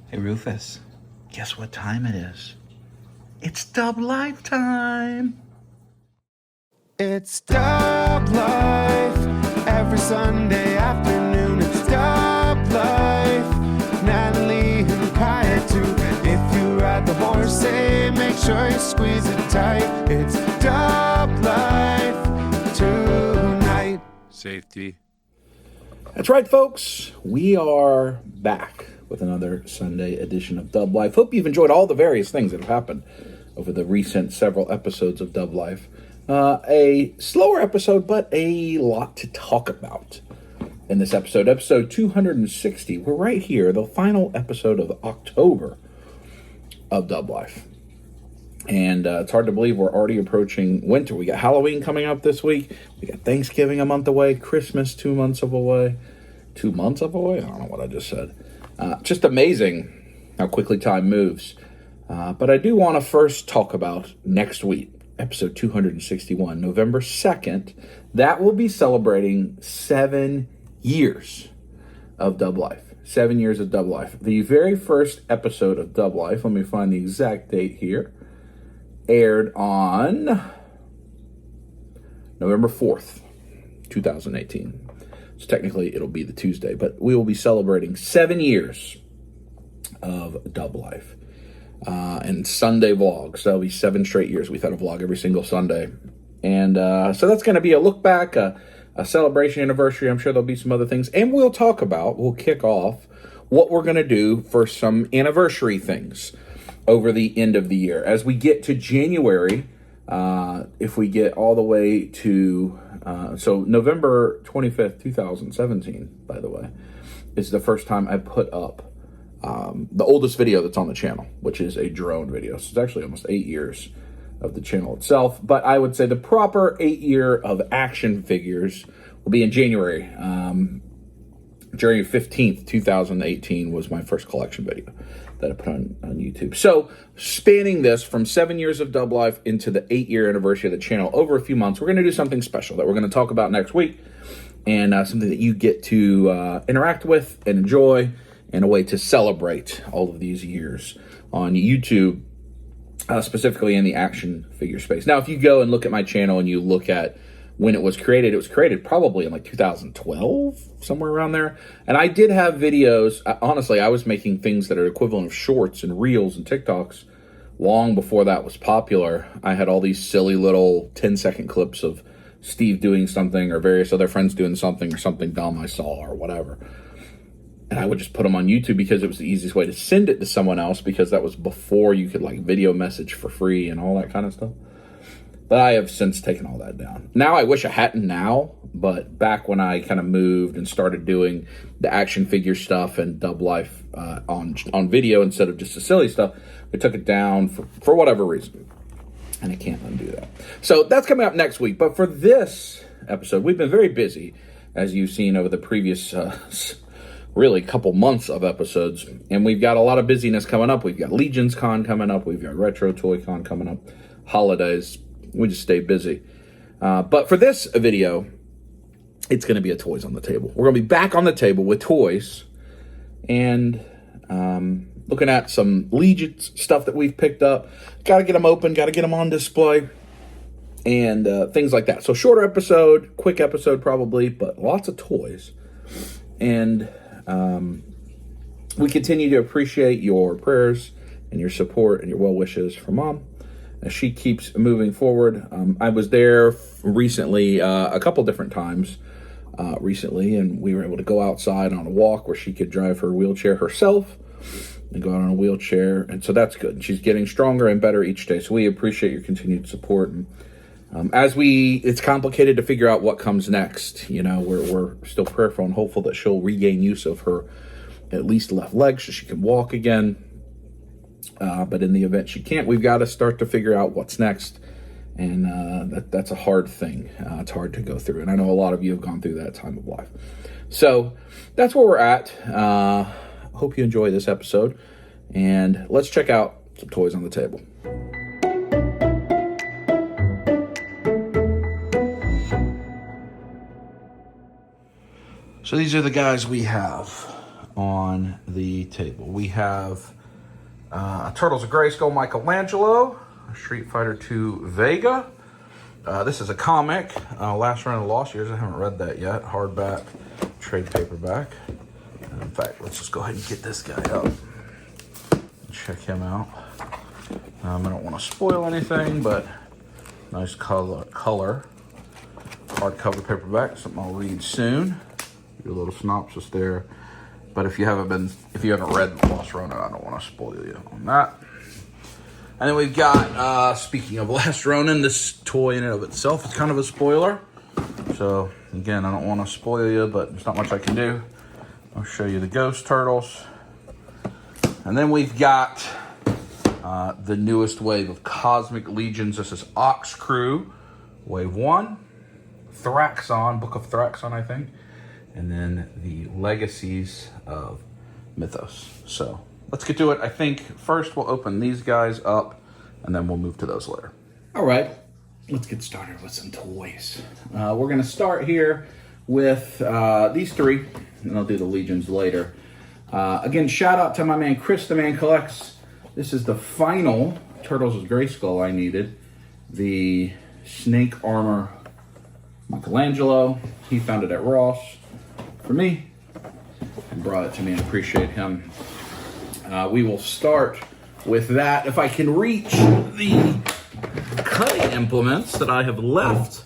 Hey Rufus, guess what time it is? It's Dub Life time! It's Dub Life, every Sunday afternoon. It's Dub Life, Natalie and Kaya too. If you ride the horse, say, make sure you squeeze it tight. It's Dub Life tonight. Safety. That's right, folks. We are back with another Sunday edition of Dub Life. Hope you've enjoyed all the various things that have happened over the recent several episodes of Dub Life. A slower episode, but a lot to talk about in this episode. Episode 260. We're right here, the final episode of October of Dub Life. And it's hard to believe we're already approaching winter. We got Halloween coming up this week. We got Thanksgiving a month away. Christmas 2 months away. 2 months away? I don't know what I just said. Just amazing how quickly time moves. But I do want to first talk about next week, episode 261, November 2nd. That will be celebrating 7 years of Dub Life. 7 years of Dub Life. The very first episode of Dub Life, let me find the exact date here, aired on November 4th, 2018. So technically it'll be the Tuesday, but we will be celebrating 7 years of Dub Life. And Sunday vlogs. So that'll be 7 straight years. We've had a vlog every single Sunday. And so that's going to be a look back, a celebration anniversary. I'm sure there'll be some other things. And we'll kick off what we're going to do for some anniversary things over the end of the year. As we get to January, if we get all the way to, so November 25th, 2017, by the way, is the first time I put up the oldest video that's on the channel, which is a drone video. So it's actually almost 8 years of the channel itself. But I would say the proper 8 year of action figures will be in January. January 15th, 2018 was my first collection video that I put on YouTube. So spanning this from 7 years of Dub Life into the 8 year anniversary of the channel over a few months, we're going to do something special that we're going to talk about next week, and something that you get to interact with and enjoy, and a way to celebrate all of these years on YouTube, specifically in the action figure space. Now, if you go and look at my channel and you look at when it was created probably in like 2012, somewhere around there. And I did have videos. Honestly, I was making things that are equivalent of shorts and reels and TikToks long before that was popular. I had all these silly little 10-second clips of Steve doing something or various other friends doing something or something dumb I saw or whatever. And I would just put them on YouTube because it was the easiest way to send it to someone else, because that was before you could like video message for free and all that kind of stuff. But I have since taken all that down. Now I wish I hadn't now, but back when I kind of moved and started doing the action figure stuff and Dub Life on video instead of just the silly stuff, we took it down for whatever reason. And I can't undo that. So that's coming up next week. But for this episode, we've been very busy, as you've seen over the previous really couple months of episodes. And we've got a lot of busyness coming up. We've got Legions Con coming up. We've got Retro Toy Con coming up. Holidays. We just stay busy. But for this video, it's going to be a toys on the table. We're going to be back on the table with toys and looking at some Legions stuff that we've picked up. Got to get them open, got to get them on display, and things like that. So shorter episode, quick episode probably, but lots of toys. And we continue to appreciate your prayers and your support and your well wishes for Mom as she keeps moving forward. I was there recently, a couple different times recently, and we were able to go outside on a walk where she could drive her wheelchair herself and go out on a wheelchair, and so that's good. She's getting stronger and better each day, so we appreciate your continued support. And it's complicated to figure out what comes next. You know, we're still prayerful and hopeful that she'll regain use of her at least left leg so she can walk again. But in the event she can't, we've got to start to figure out what's next. And that's a hard thing. It's hard to go through. And I know a lot of you have gone through that time of life. So that's where we're at. Hope you enjoy this episode. And let's check out some toys on the table. So these are the guys we have. on the table. We have Turtles of Grayskull Michelangelo, Street Fighter 2 Vega. This is a comic, Last Run of Lost Years. I haven't read that yet. Hardback, trade paperback. In fact, let's just go ahead and get this guy up. Check him out. I don't want to spoil anything, but nice color. Hardcover paperback, something I'll read soon. Do a little synopsis there. But if you haven't read Lost Ronin, I don't want to spoil you on that. And then we've got, speaking of Last Ronin, this toy in and of itself is kind of a spoiler. So again, I don't want to spoil you, but there's not much I can do. I'll show you the Ghost Turtles. And then we've got the newest wave of Cosmic Legions. This is Ox Crew, Wave 1. Thraxon, Book of Thraxon, I think. And then the Legacies of Mythos. So let's get to it. I think first we'll open these guys up, and then we'll move to those later. All right, let's get started with some toys. We're going to start here with these three, and I'll do the Legions later. Again, shout out to my man Chris, the Man Collects. This is the final Turtles of Grayskull I needed. The Snake Armor Michelangelo. He found it at Ross for me and brought it to me, and appreciate him. We will start with that. If I can reach the cutting implements that I have left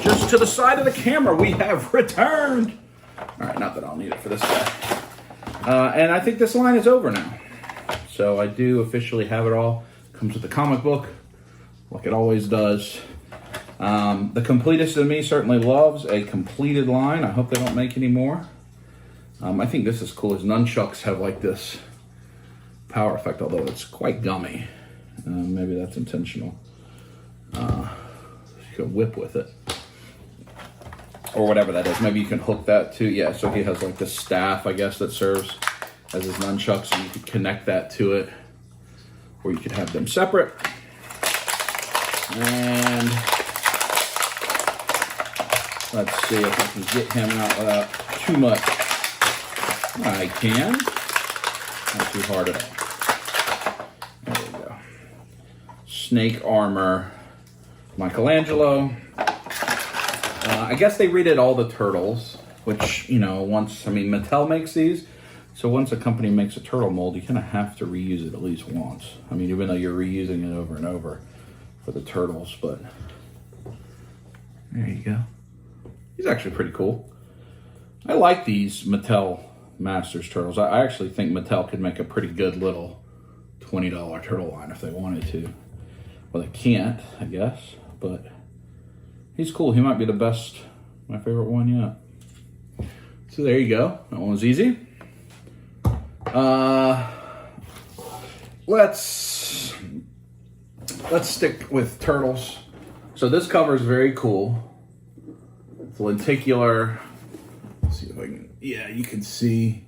just to the side of the camera, we have returned. All right, not that I'll need it for this guy. And I think this line is over now. So I do officially have it all. Comes with the comic book, like it always does. The completist in me certainly loves a completed line. I hope they don't make any more. I think this is cool. His nunchucks have like this power effect, although it's quite gummy. Maybe that's intentional. You could whip with it. Or whatever that is. Maybe you can hook that too. Yeah, so he has like this staff, I guess, that serves as his nunchucks, and you could connect that to it. Or you could have them separate. And let's see if I can get him out without too much. I can. Not too hard at all. There we go. Snake Armor Michelangelo. I guess they redid all the Turtles, which, you know, Mattel makes these. So once a company makes a turtle mold, you kind of have to reuse it at least once. I mean, even though you're reusing it over and over for the Turtles, but there you go. He's actually pretty cool. I like these Mattel Masters Turtles. I actually think Mattel could make a pretty good little $20 turtle line if they wanted to. Well, they can't, I guess, but he's cool. He might be my favorite one yet. So there you go. That one was easy. Let's stick with Turtles. So this cover is very cool. It's lenticular. Let's see if I can. Yeah, you can see.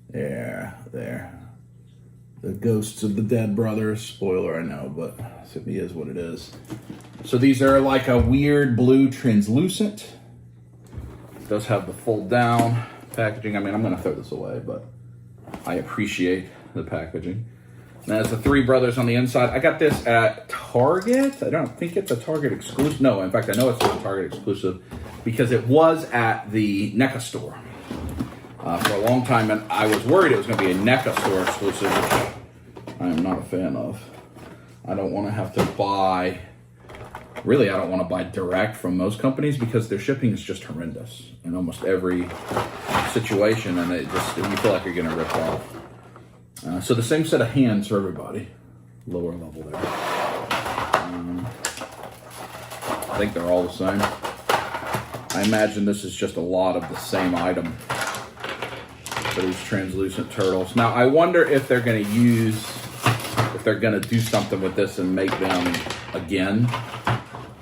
There. The ghosts of the dead brothers. Spoiler, I know, but it is what it is. So these are like a weird blue translucent. It does have the fold down packaging. I mean, I'm going to throw this away, but I appreciate the packaging. Now, there's the three brothers on the inside. I got this at Target. I don't think it's a Target exclusive. No, in fact, I know it's not a Target exclusive because it was at the NECA store for a long time, and I was worried it was going to be a NECA store exclusive, which I am not a fan of. I don't want to have to buy... Really, I don't want to buy direct from most companies because their shipping is just horrendous in almost every situation, and you feel like you're going to rip off. So the same set of hands for everybody. Lower level there. I think they're all the same. I imagine this is just a lot of the same item for these translucent turtles. Now, I wonder if they're going to do something with this and make them again.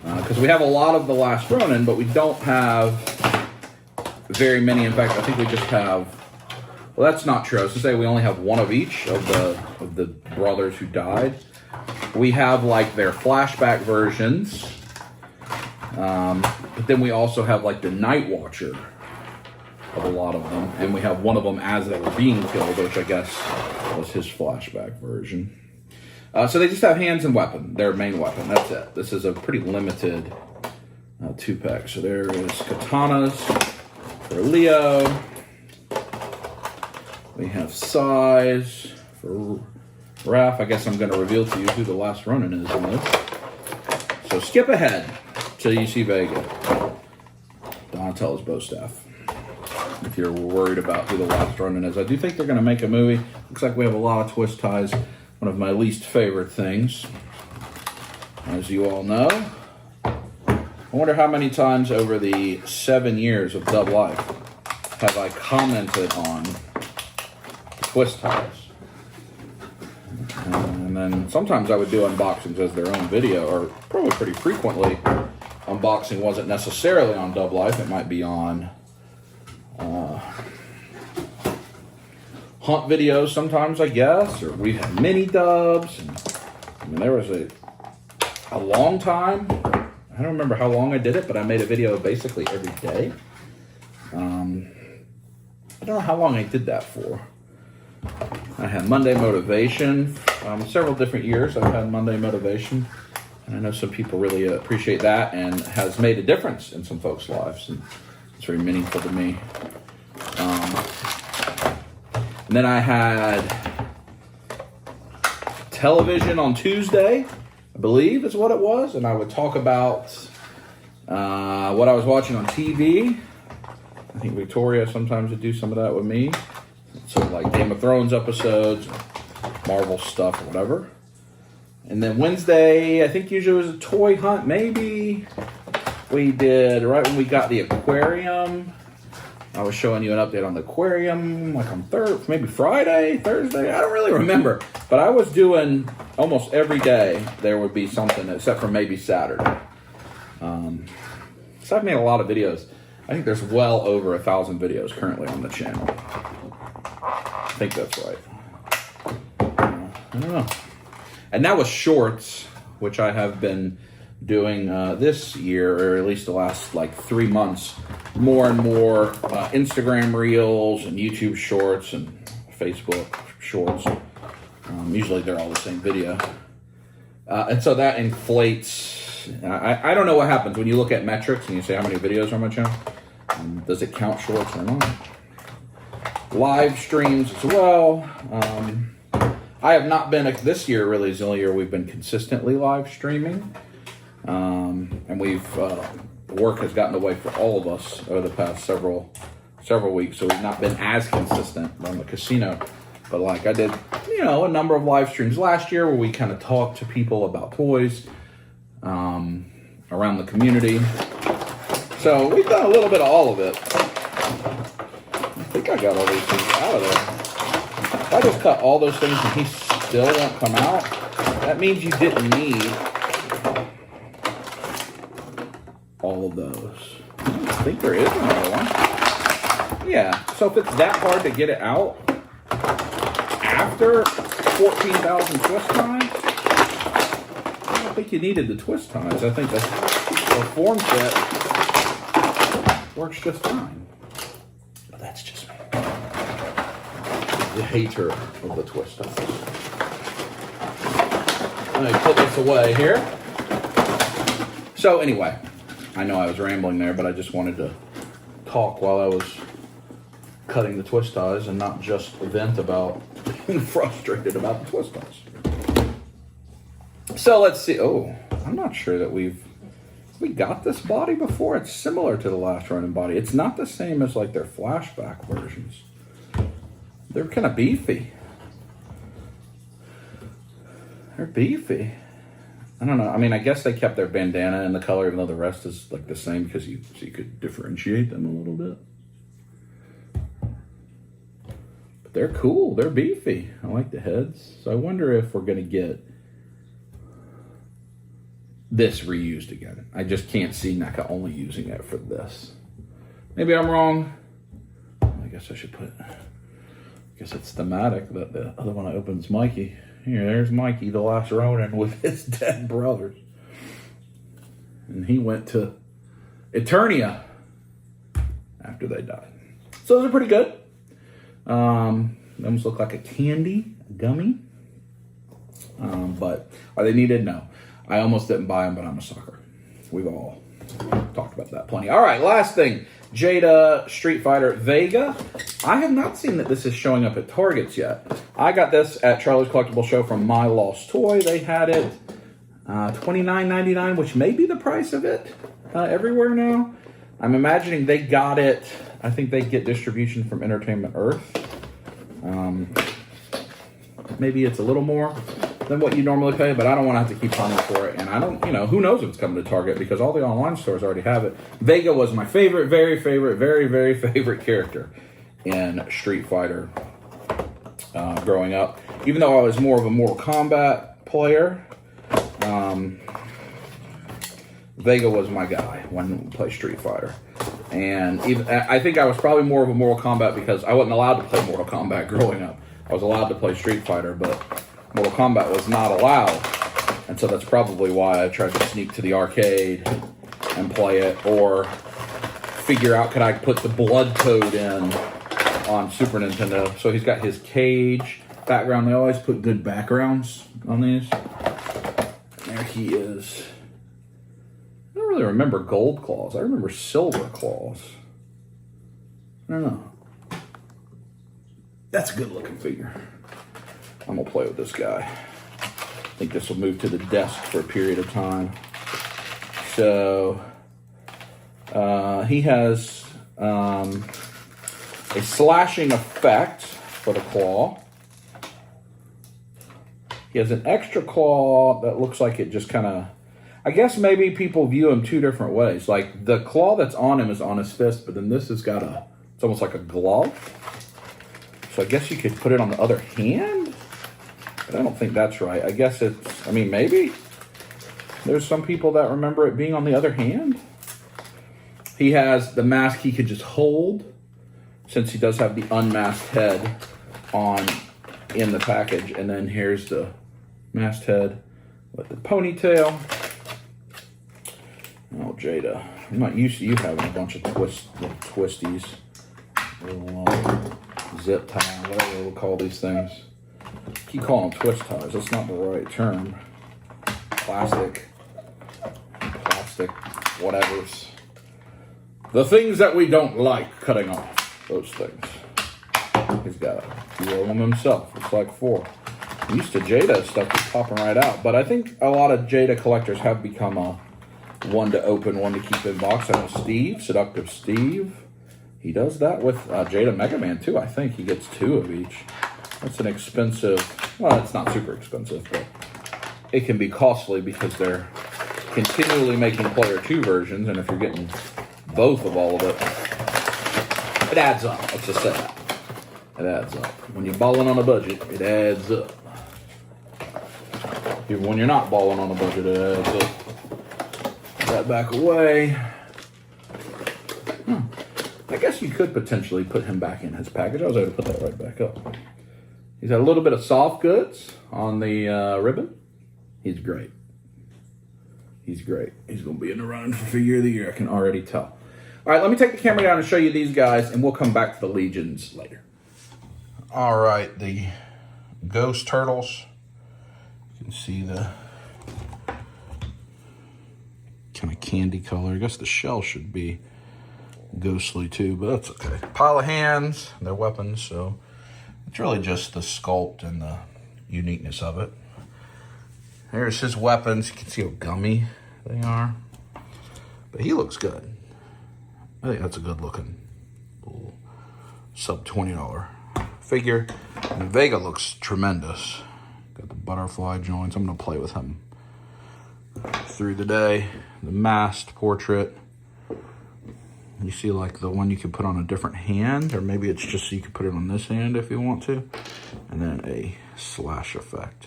Because we have a lot of the Last Ronin, but we don't have very many. In fact, I think we just have... Well, that's not true. I was going to say we only have one of each of the brothers who died. We have like their flashback versions. But then we also have like the Night Watcher of a lot of them. And we have one of them as they were being killed, which I guess was his flashback version. So they just have hands and weapon, their main weapon. That's it. This is a pretty limited 2-pack. So there is katanas for Leo. We have size for Raph. I guess I'm going to reveal to you who the last Ronin is in this. So skip ahead till you see Vega. Donatello's bow staff. If you're worried about who the last Ronin is, I do think they're going to make a movie. Looks like we have a lot of twist ties. One of my least favorite things, as you all know. I wonder how many times over the 7 years of Dub Life have I commented on twist ties. And then sometimes I would do unboxings as their own video, or probably pretty frequently. Unboxing wasn't necessarily on Dub Life. It might be on hunt videos sometimes, I guess, or we had mini dubs. And, I mean, there was a long time. I don't remember how long I did it, but I made a video basically every day. I don't know how long I did that for. I had Monday Motivation. Several different years I've had Monday Motivation. And I know some people really appreciate that and has made a difference in some folks' lives. And it's very meaningful to me. And then I had television on Tuesday, I believe is what it was. And I would talk about what I was watching on TV. I think Victoria sometimes would do some of that with me. So like Game of Thrones episodes, Marvel stuff, or whatever. And then Wednesday, I think usually was a toy hunt, maybe. We did, right when we got the aquarium, I was showing you an update on the aquarium, like on maybe Friday, Thursday, I don't really remember. But I was doing almost every day, there would be something, except for maybe Saturday. So I've made a lot of videos. I think there's well over 1,000 videos currently on the channel. I think that's right. I don't know. And that was shorts, which I have been doing this year, or at least the last like 3 months, more and more Instagram Reels and YouTube Shorts and Facebook Shorts. Usually they're all the same video. And so that inflates. I don't know what happens when you look at metrics and you say how many videos are on my channel. Does it count shorts or not? Live streams as well. I have not been, this year really is the only year we've been consistently live streaming. And we've, work has gotten away for all of us over the past several weeks. So we've not been as consistent on the casino. But like I did, a number of live streams last year where we kind of talked to people about toys around the community. So we've done a little bit of all of it. I think I got all these things out of there. If I just cut all those things and he still won't come out, that means you didn't need all of those. I think there is another one. Yeah, so if it's that hard to get it out after 14,000 twist ties, I don't think you needed the twist ties. I think the form fit works just fine. But that's just me. The hater of the twist ties. Let me put this away here. So anyway, I know I was rambling there, but I just wanted to talk while I was cutting the twist ties and not just vent about being frustrated about the twist ties. So let's see. Oh, I'm not sure that we got this body before. It's similar to the last Ronin body. It's not the same as like their flashback versions. They're kind of beefy. They're beefy. I don't know. I mean, I guess they kept their bandana in the color, even though the rest is like the same, because you could differentiate them a little bit. But they're cool. They're beefy. I like the heads. So I wonder if we're going to get this reused again. I just can't see NECA only using it for this. Maybe I'm wrong. I guess I should put... I guess it's thematic that the other one I opened is Mikey. Here, there's Mikey, the last Ronin, with his dead brothers. And he went to Eternia after they died. It's So those are pretty good. They almost look like a candy, a gummy. But are they needed? No. I almost didn't buy them, but I'm a sucker. We've all talked about that plenty. All right, last thing. Jada Street Fighter Vega. I have not seen that this is showing up at Targets yet. I got this at Charlie's Collectible Show from My Lost Toy. They had it $29.99, which may be the price of it everywhere now. I'm imagining they got it. I think they get distribution from Entertainment Earth. Maybe it's a little more than what you normally pay, but I don't want to have to keep hunting for it. And I don't, who knows if it's coming to Target because all the online stores already have it. Vega was my favorite, very favorite character in Street Fighter growing up. Even though I was more of a Mortal Kombat player, Vega was my guy when we played Street Fighter. And even I think I was probably more of a Mortal Kombat because I wasn't allowed to play Mortal Kombat growing up. I was allowed to play Street Fighter, but Mortal Kombat was not allowed. And so that's probably why I tried to sneak to the arcade and play it, or figure out could I put the blood code in on Super Nintendo. So he's got his cage background. They always put good backgrounds on these. There he is. I don't really remember gold claws. I remember silver claws. I don't know. That's a good looking figure. I'm gonna play with this guy. I think this will move to the desk for a period of time. So he has a slashing effect for the claw. He has an extra claw that looks like it just kind of, I guess maybe people view him two different ways. Like the claw that's on him is on his fist, but then this has got it's almost like a glove. So I guess you could put it on the other hand, but I don't think that's right. I guess maybe. There's some people that remember it being on the other hand. He has the mask he could just hold, since he does have the unmasked head in the package. And then here's the masked head with the ponytail. Oh, Jada. I'm not used to you having a bunch of twisties. Little zip tie, whatever we'll call these things. Keep calling them twist ties. That's not the right term. Plastic, whatever's. The things that we don't like cutting off. Those things. He's got a few of them himself. It's like 4. Used to Jada stuff just popping right out. But I think a lot of Jada collectors have become a one to open, one to keep in box. I know Steve, Seductive Steve. He does that with Jada Mega Man too. I think he gets 2 of each. That's an expensive, well, it's not super expensive, but it can be costly because they're continually making Player 2 versions, and if you're getting both of all of it, it adds up. Let's just say that. It adds up. When you're balling on a budget, it adds up. Even when you're not balling on a budget, it adds up. Put that back away. I guess you could potentially put him back in his package. I was able to put that right back up. He's got a little bit of soft goods on the ribbon. He's great. He's great. He's going to be in the running for Figure of the Year. I can already tell. All right, let me take the camera down and show you these guys, and we'll come back to the Legions later. All right, the Ghost Turtles. You can see the kind of candy color. I guess the shell should be ghostly too, but that's okay. Pile of hands, their weapons, so it's really just the sculpt and the uniqueness of it. Here's his weapons. You can see how gummy they are, but he looks good. I think that's a good looking little sub $20 figure. And Vega looks tremendous. Got the butterfly joints. I'm gonna play with him through the day. The masked portrait. You see like the one you could put on a different hand, or maybe it's just so you could put it on this hand if you want to. And then a slash effect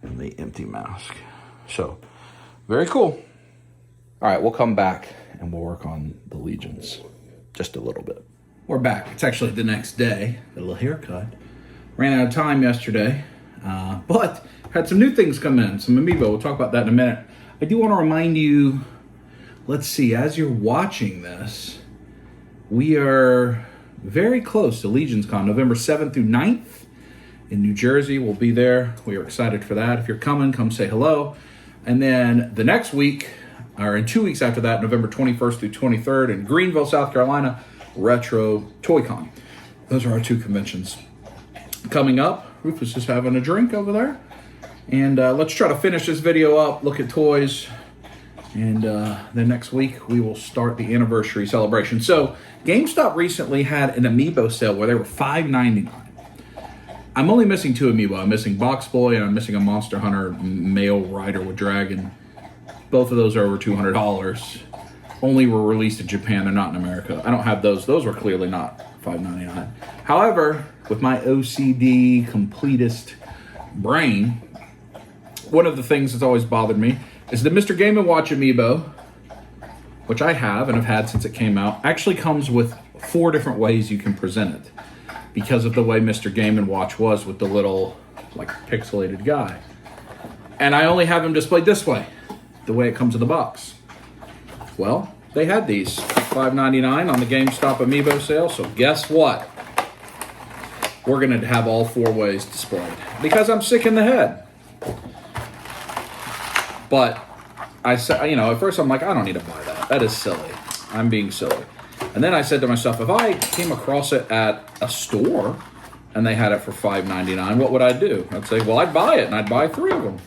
and the empty mask. So, very cool. All right, we'll come back and we'll work on the Legions just a little bit. We're back. It's actually the next day. Got a little haircut. Ran out of time yesterday, but had some new things come in, some Amiibo. We'll talk about that in a minute. I do want to remind you, let's see, as you're watching this, we are very close to Legions Con, November 7th through 9th in New Jersey. We'll be there. We are excited for that. If you're coming, come say hello. And then the next week, or in 2 weeks after that, November 21st through 23rd in Greenville, South Carolina, Retro Toy Con. Those are our 2 conventions coming up. Rufus is having a drink over there. And let's try to finish this video up, look at toys, and then next week we will start the anniversary celebration. So GameStop recently had an Amiibo sale where they were $5.99. I'm only missing 2 Amiibo. I'm missing Box Boy and I'm missing a Monster Hunter male rider with dragon. Both of those are over $200. Only were released in Japan. They're not in America. I don't have those. Those were clearly not $5.99. However, with my OCD completist brain, one of the things that's always bothered me is the Mr. Game & Watch Amiibo, which I have and have had since it came out, actually comes with 4 different ways you can present it because of the way Mr. Game & Watch was with the little, like, pixelated guy. And I only have him displayed this way, the way it comes in the box. Well, they had these $5.99 on the GameStop Amiibo sale, so guess what? We're going to have all 4 ways displayed because I'm sick in the head. But I said, you know, at first I'm like, I don't need to buy that. That is silly. I'm being silly. And then I said to myself, if I came across it at a store and they had it for $5.99, what would I do? I'd say, well, I'd buy it and I'd buy 3 of them.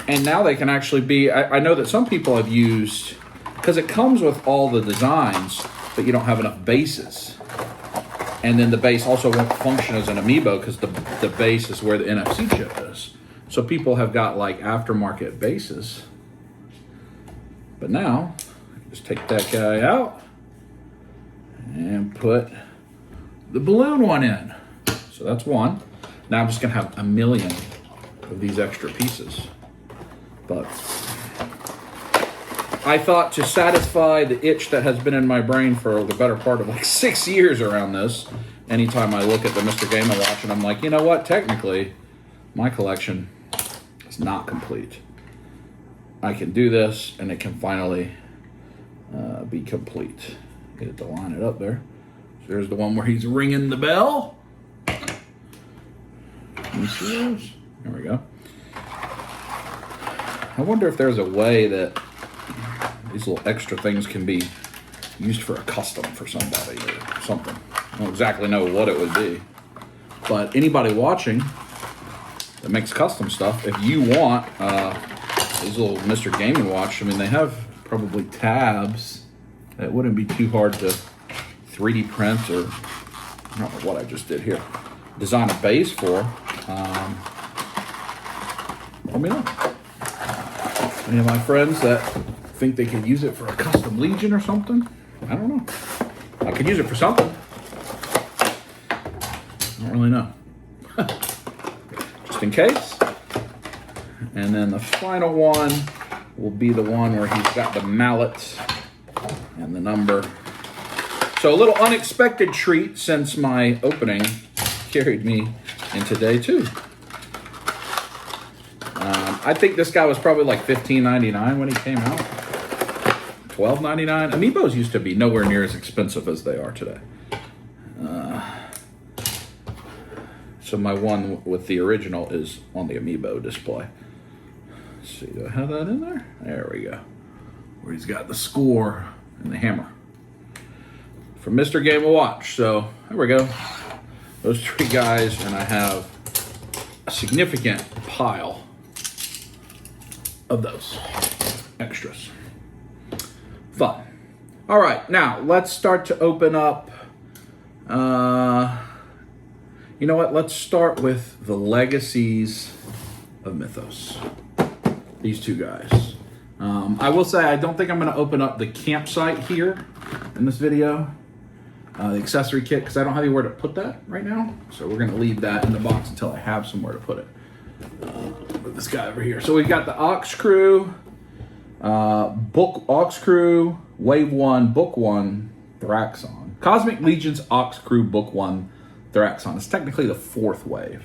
And now they can actually be, I know that some people have used, because it comes with all the designs, but you don't have enough bases. And then the base also won't function as an Amiibo because the base is where the NFC chip is. So people have got like aftermarket bases. But now, I can just take that guy out and put the balloon one in. So that's one. Now I'm just gonna have a million of these extra pieces. But I thought to satisfy the itch that has been in my brain for the better part of like 6 years around this, anytime I look at the Mr. Game & Watch and I'm like, you know what, technically, my collection is not complete. I can do this and it can finally be complete. Get it to line it up there. So there's the one where he's ringing the bell. Can you see those? There we go. I wonder if there's a way that these little extra things can be used for a custom for somebody or something. I don't exactly know what it would be. But anybody watching that makes custom stuff, if you want these little Mr. Game & Watch, I mean, they have probably tabs that wouldn't be too hard to 3D print or, I don't know what I just did here, design a base for. Let me know. Any of my friends that think they could use it for a custom Legion or something? I don't know. I could use it for something. I don't really know. Just in case. And then the final one will be the one where he's got the mallet and the number. So a little unexpected treat since my opening carried me into day 2. I think this guy was probably like $15.99 when he came out. $12.99. Amiibos used to be nowhere near as expensive as they are today. So my one with the original is on the Amiibo display. Let's see, do I have that in there? There we go. Where he's got the score and the hammer. From Mr. Game & Watch. So there we go. Those 3 guys, and I have a significant pile of those extras. Fun. All right, now let's start to open up. You know what? Let's start with the Legacies of Mythos. These 2 guys. I will say I don't think I'm going to open up the campsite here in this video. The accessory kit, because I don't have anywhere to put that right now. So we're going to leave that in the box until I have somewhere to put it. Put this guy over here. So we've got the Ox Crew, Ox Crew, Wave 1, Book 1, Thraxon. Cosmic Legions Ox Crew Book 1, Thraxon. It's technically the 4th wave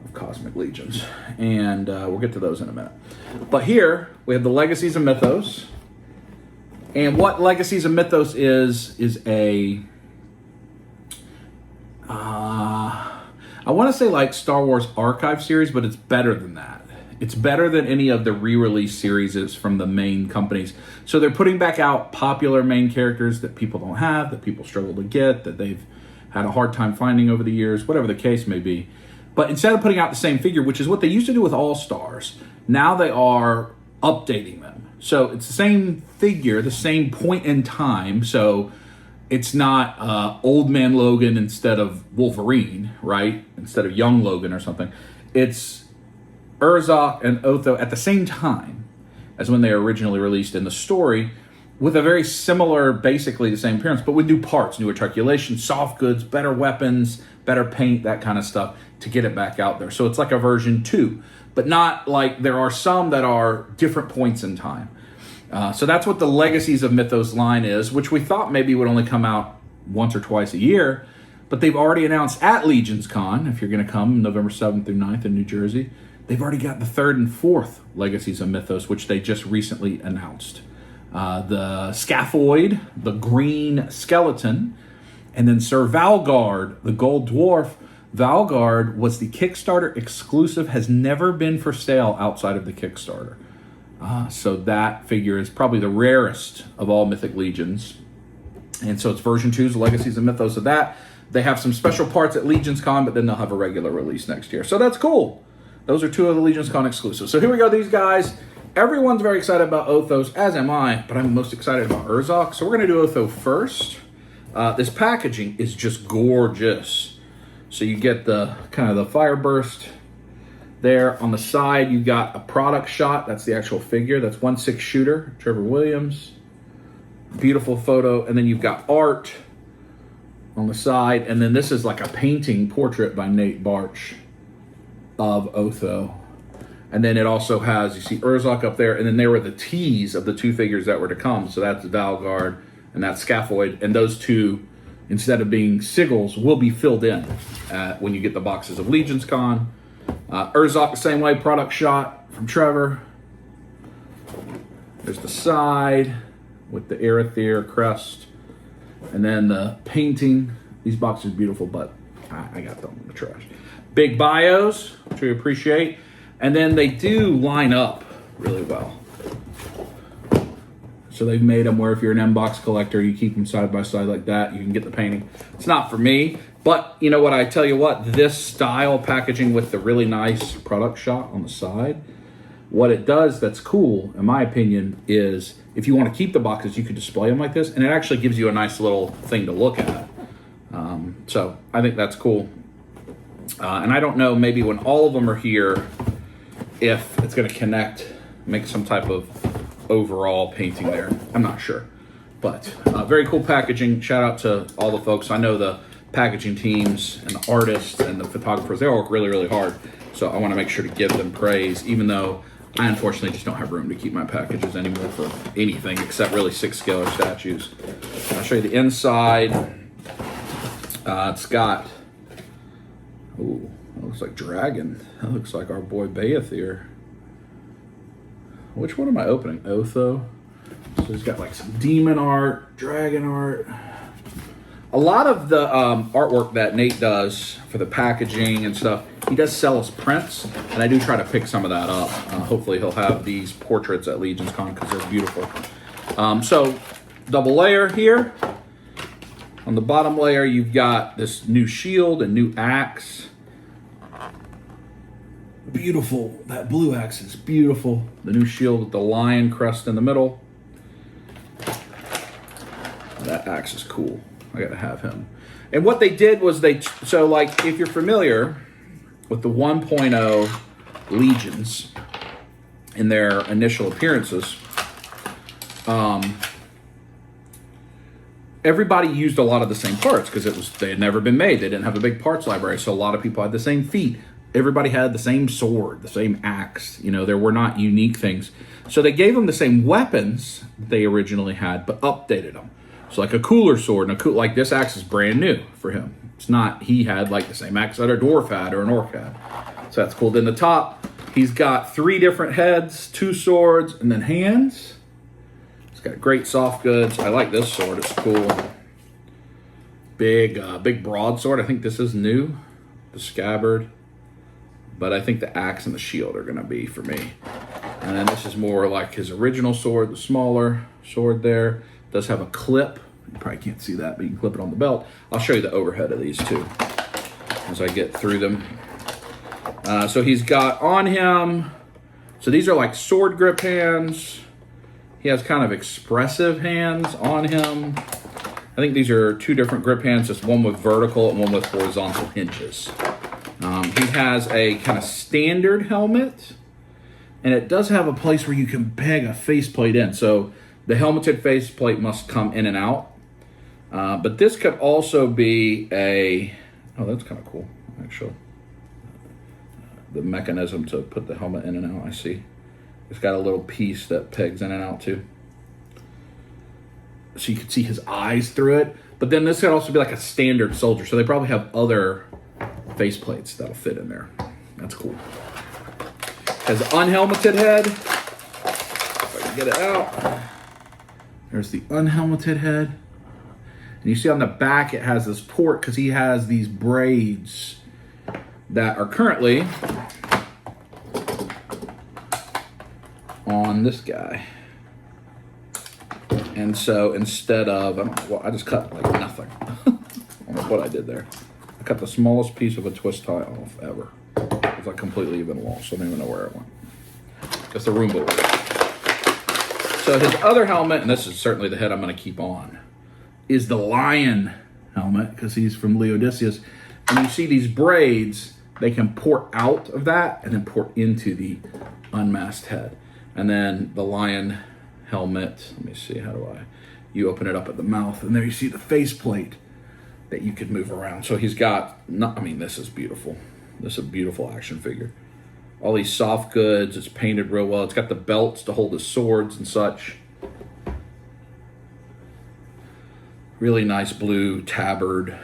of Cosmic Legions. And we'll get to those in a minute. But here, we have the Legacies of Mythos. And what Legacies of Mythos is a I want to say like Star Wars Archive series, but it's better than that. It's better than any of the re-release series from the main companies. So they're putting back out popular main characters that people don't have, that people struggle to get, that they've had a hard time finding over the years, whatever the case may be. But instead of putting out the same figure, which is what they used to do with All-Stars, now they are updating them. So it's the same figure, the same point in time. So it's not Old Man Logan instead of Wolverine, right? Instead of Young Logan or something. It's Urzok and Otho at the same time as when they were originally released in the story, with a very similar, basically the same appearance, but with new parts, new articulation, soft goods, better weapons, better paint, that kind of stuff to get it back out there. So it's like a version 2, but not like there are some that are different points in time. So that's what the Legacies of Mythos line is, which we thought maybe would only come out once or twice a year, but they've already announced at Legions Con, if you're going to come November 7th through 9th in New Jersey, they've already got the 3rd and 4th Legacies of Mythos, which they just recently announced. The Scaphoid, the Green Skeleton, and then Sir Valgard, the Gold Dwarf. Valgard was the Kickstarter exclusive, has never been for sale outside of the Kickstarter. So that figure is probably the rarest of all Mythic Legions. And so it's version 2's Legacies of Mythos of that. They have some special parts at Legions Con, but then they'll have a regular release next year. So that's cool. Those are 2 of the Legions Con exclusives. So here we go, these guys. Everyone's very excited about Othos, as am I, but I'm most excited about Urzok. So we're going to do Otho first. This packaging is just gorgeous. So you get the kind of the fire burst there. On the side, you got a product shot. That's the actual figure. That's 1/6 shooter, Trevor Williams. Beautiful photo. And then you've got art on the side. And then this is like a painting portrait by Nate Barch of Otho. And then it also has, you see Urzok up there, and then there were the teas of the 2 figures that were to come. So that's Valgard and that's Scaphoid. And those 2, instead of being sigils, will be filled in when you get the boxes of Legions Con. Urzok the same way, product shot from Trevor. There's the side with the Arethyr crest. And then the painting. These boxes are beautiful, but I got them in the trash. Big bios, which we appreciate. And then they do line up really well. So they've made them where if you're an M-Box collector, you keep them side by side like that, you can get the painting. It's not for me, but you know what, I tell you what, this style packaging with the really nice product shot on the side, what it does that's cool, in my opinion, is if you want to keep the boxes, you could display them like this, and it actually gives you a nice little thing to look at. So I think that's cool. And I don't know, maybe when all of them are here, if it's going to connect, make some type of overall painting there. I'm not sure. But very cool packaging. Shout out to all the folks. I know the packaging teams and the artists and the photographers, they all work really, really hard. So I want to make sure to give them praise, even though I unfortunately just don't have room to keep my packages anymore for anything except really 6 scalar statues. I'll show you the inside. It's got, ooh, that looks like dragon. That looks like our boy Baethir. Which one am I opening? Otho. So he's got like some demon art, dragon art. A lot of the artwork that Nate does for the packaging and stuff, he does sell us prints, and I do try to pick some of that up. Hopefully he'll have these portraits at Legions Con because they're beautiful. So double layer here. On the bottom layer, you've got this new shield and new axe. Beautiful. That blue axe is beautiful. The new shield with the lion crest in the middle. That axe is cool. I gotta have him. And what they did was so like if you're familiar with the 1.0 Legions in their initial appearances, everybody used a lot of the same parts because they had never been made. They didn't have a big parts library, so a lot of people had the same feet. Everybody had the same sword, the same axe. You know, there were not unique things. So they gave them the same weapons they originally had, but updated them. So like a cooler sword, and like this axe is brand new for him. It's not, he had like the same axe that a dwarf had or an orc had. So that's cool. Then the top, he's got 3 different heads, 2 swords, and then hands. It's got great soft goods. I like this sword, it's cool. big broadsword. I think this is new, the scabbard. But I think the axe and the shield are going to be for me. And then this is more like his original sword, the smaller sword there. It does have a clip. You probably can't see that, but you can clip it on the belt. I'll show you the overhead of these too as I get through them. So he's got on him, so these are like sword grip hands. He has kind of expressive hands on him. I think these are two different grip hands, just one with vertical and one with horizontal hinges. He has a kind of standard helmet, and it does have a place where you can peg a faceplate in. So the helmeted faceplate must come in and out. But this could also be a, oh, that's kind of cool, actually. The mechanism to put the helmet in and out, I see. It's got a little piece that pegs in and out too. So you can see his eyes through it. But then this could also be like a standard soldier. So they probably have other faceplates that'll fit in there. That's cool. Has an unhelmeted head. If I can get it out. There's the unhelmeted head. And you see on the back it has this port because he has these braids that are currently on this guy. And so instead of, I just cut like nothing. I don't know what I did there. I cut the smallest piece of a twist tie off ever. It's like completely even wall, so I don't even know where it went. Just the Roomba works. So his other helmet, and this is certainly the head I'm going to keep on, is the lion helmet, because he's from Leodicius. And you see these braids, they can port out of that and then port into the unmasked head. And then the lion helmet, let me see, how do you open it up at the mouth, and there you see the faceplate that you could move around. So he's got, this is beautiful. This is a beautiful action figure. All these soft goods, it's painted real well. It's got the belts to hold his swords and such. Really nice blue tabard,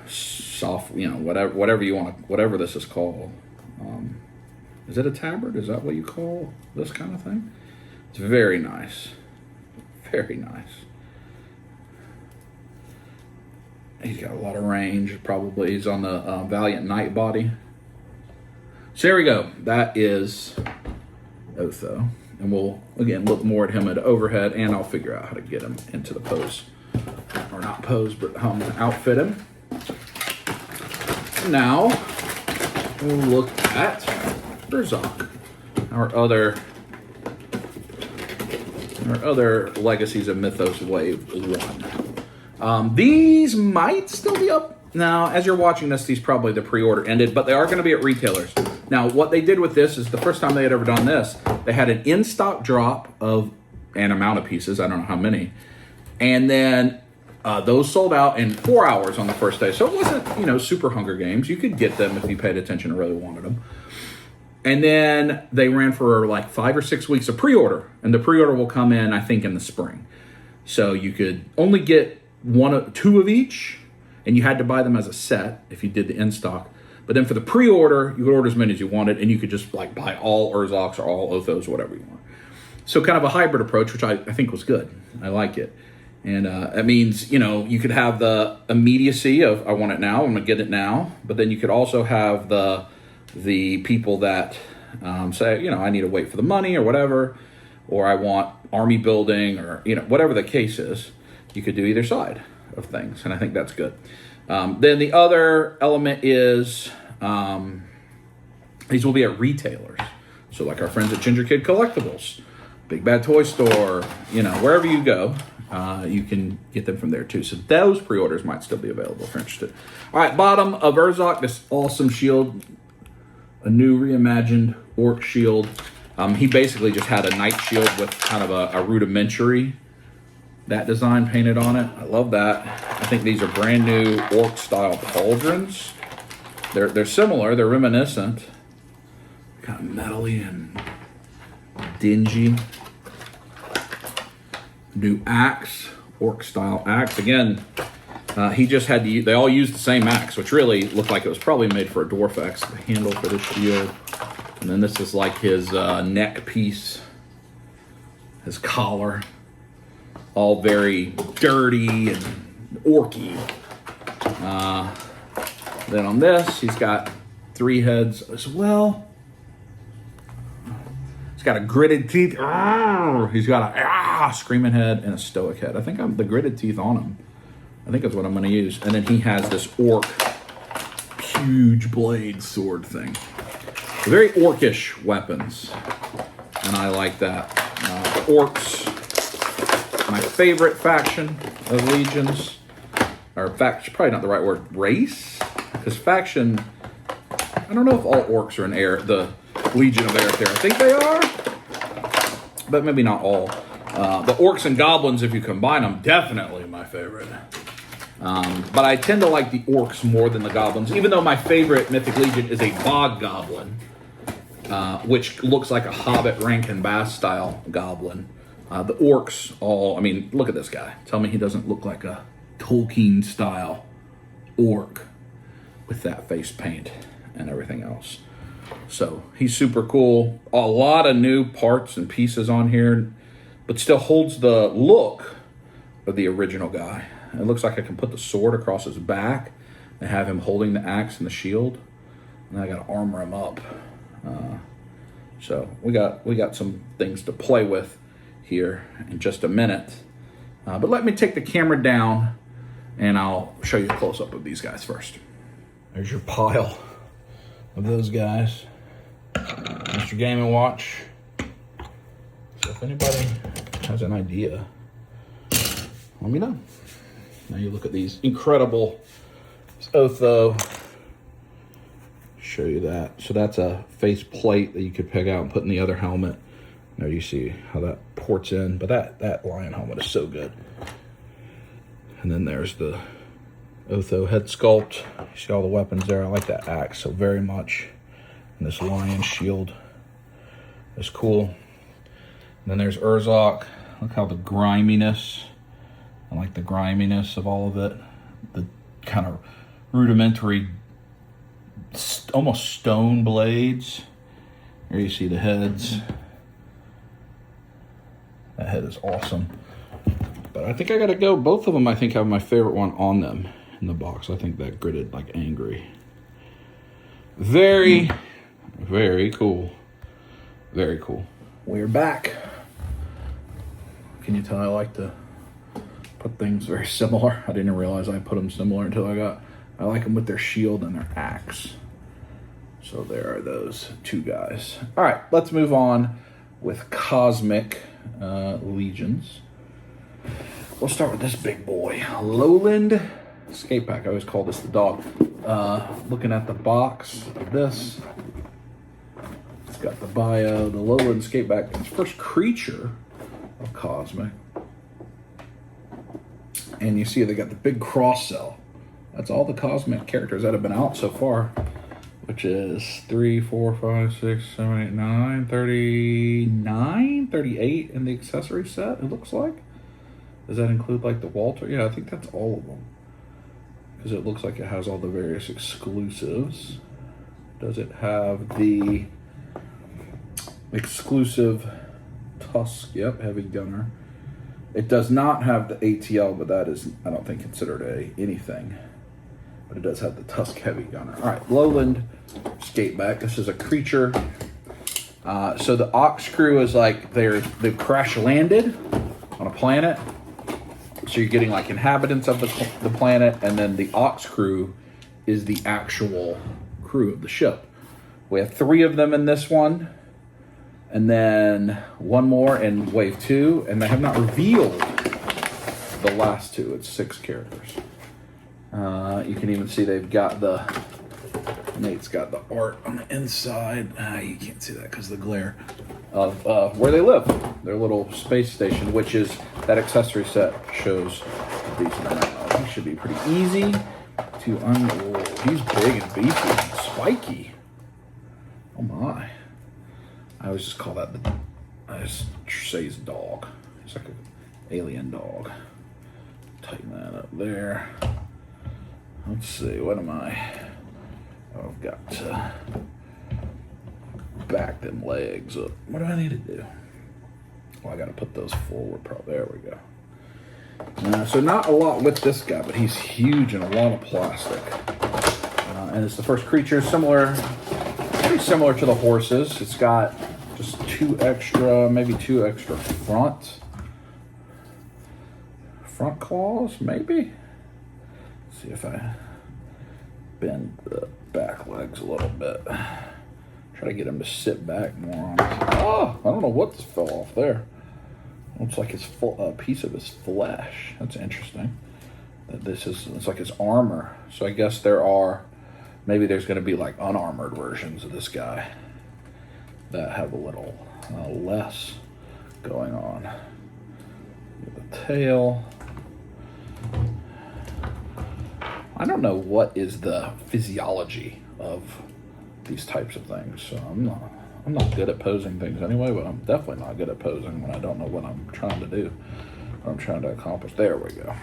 soft, whatever you want to, whatever this is called. Is it a tabard? Is that what you call this kind of thing? It's very nice. Very nice. He's got a lot of range, probably. He's on the Valiant Knight body. So there we go. That is Otho. And we'll, again, look more at him at overhead, and I'll figure out how to get him into the pose. Or not pose, but how I'm going to outfit him. Now, we'll look at Urzok, our other Legacies of Mythos Wave 1. These might still be up. Now, as you're watching this, these probably the pre-order ended, but they are going to be at retailers. Now, what they did with this is the first time they had ever done this, they had an in-stock drop of an amount of pieces, I don't know how many, and then those sold out in 4 hours on the first day. So it wasn't, super Hunger Games. You could get them if you paid attention and really wanted them. And then they ran for like 5 or 6 weeks of pre-order, and the pre-order will come in, I think, in the spring. So you could only get two of each, and you had to buy them as a set if you did the in-stock. But then for the pre-order, you could order as many as you wanted, and you could just like buy all Urzoks or all Othos, whatever you want. So kind of a hybrid approach, which I think was good. I like it. And it means, you could have the immediacy of, I want it now, I'm going to get it now. But then you could also have the people that say, I need to wait for the money or whatever, or I want army building or, whatever the case is. You could do either side of things, and I think that's good. Then the other element is these will be at retailers. So like our friends at Ginger Kid Collectibles, Big Bad Toy Store, wherever you go, you can get them from there too. So those pre-orders might still be available if you're interested. All right, bottom of Urzok, this awesome shield, a new reimagined orc shield. He basically just had a knight shield with kind of a rudimentary, that design painted on it. I love that. I think these are brand new orc style pauldrons. They're similar, they're reminiscent. Kind of metally and dingy. New axe, orc style axe. Again, he just had to, they all used the same axe, which really looked like it was probably made for a dwarf axe. The handle for this shield. And then this is like his neck piece, his collar. All very dirty and orky. Then on this, he's got 3 heads as well. He's got a gritted teeth. He's got a screaming head and a stoic head. I think I'm the gritted teeth on him. I think that's what I'm going to use. And then he has this orc, huge blade sword thing. Very orcish weapons, and I like that. Orcs, my favorite faction of legions, or faction, probably not the right word, race, because faction, I don't know if all orcs are in the Legion of Aerith. I think they are, but maybe not all. The orcs and goblins, if you combine them, definitely my favorite. But I tend to like the orcs more than the goblins, even though my favorite Mythic Legion is a bog goblin, which looks like a Hobbit Rankin Bass style goblin. The orcs all, I mean, look at this guy. Tell me he doesn't look like a Tolkien style orc with that face paint and everything else. So he's super cool. A lot of new parts and pieces on here, but still holds the look of the original guy. It looks like I can put the sword across his back and have him holding the axe and the shield. And I got to armor him up. So we got some things to play with here in just a minute. But let me take the camera down and I'll show you a close-up of these guys first. There's your pile of those guys. Mr. Game & Watch. So if anybody has an idea, let me know. Now you look at these incredible Otho. Show you that. So that's a face plate that you could pick out and put in the other helmet. There you see how that ports in. But that lion helmet is so good. And then there's the Otho head sculpt. You see all the weapons there. I like that axe so very much. And this lion shield is cool. And then there's Urzok. Look how the griminess. I like the griminess of all of it. The kind of rudimentary, almost stone blades. Here you see the heads. That head is awesome. But I think I gotta go. Both of them, I think, have my favorite one on them in the box. I think that gritted like angry. Very, very cool. Very cool. We're back. Can you tell I like to put things very similar? I didn't realize I put them similar until I like them with their shield and their axe. So there are those 2 guys. All right, let's move on with Cosmic Legions. We'll start with this big boy, Lowland Skate Pack. I always call this the dog. Looking at the box of this, it's got the bio, the Lowland Skate Pack. It's the first creature of Cosmic. And you see they got the big cross cell. That's all the Cosmic characters that have been out so far, which is 3, 4, 5, 6, 7, 8, 9, 39, 38 in the accessory set, it looks like. Does that include like the Walter? Yeah, I think that's all of them. Because it looks like it has all the various exclusives. Does it have the exclusive Tusk? Yep, Heavy Gunner. It does not have the ATL, but that is, I don't think, considered anything. But it does have the Tusk Heavy Gunner. All right, Lowland Skateback. This is a creature. So the Ox Crew is like they've crash landed on a planet. So you're getting like inhabitants of the planet, and then the Ox Crew is the actual crew of the ship. We have 3 of them in this one, and then 1 more in wave 2, and they have not revealed the last 2. It's 6 characters. You can even see they've got Nate's got the art on the inside. You can't see that because of the glare of where they live. Their little space station, which is that accessory set shows a decent amount. He should be pretty easy to unroll. He's big and beefy and spiky. Oh my. I always just call that I just say he's a dog. He's like an alien dog. Tighten that up there. Let's see, what am I? Oh, I've got to back them legs up. What do I need to do? Well, I got to put those forward. There we go. So not a lot with this guy, but he's huge and a lot of plastic. And it's the first creature, pretty similar to the horses. It's got just maybe two extra front claws, maybe. Let's see if I bend the back legs a little bit. Try to get him to sit back more on it. Oh, I don't know what just fell off there. Looks like it's a piece of his flesh. That's interesting. It's like his armor. So I guess maybe there's going to be like unarmored versions of this guy that have a little less going on. The tail. I don't know what is the physiology of these types of things, so I'm not good at posing things anyway, but I'm definitely not good at posing when I don't know what I'm trying to do, what I'm trying to accomplish. There we go.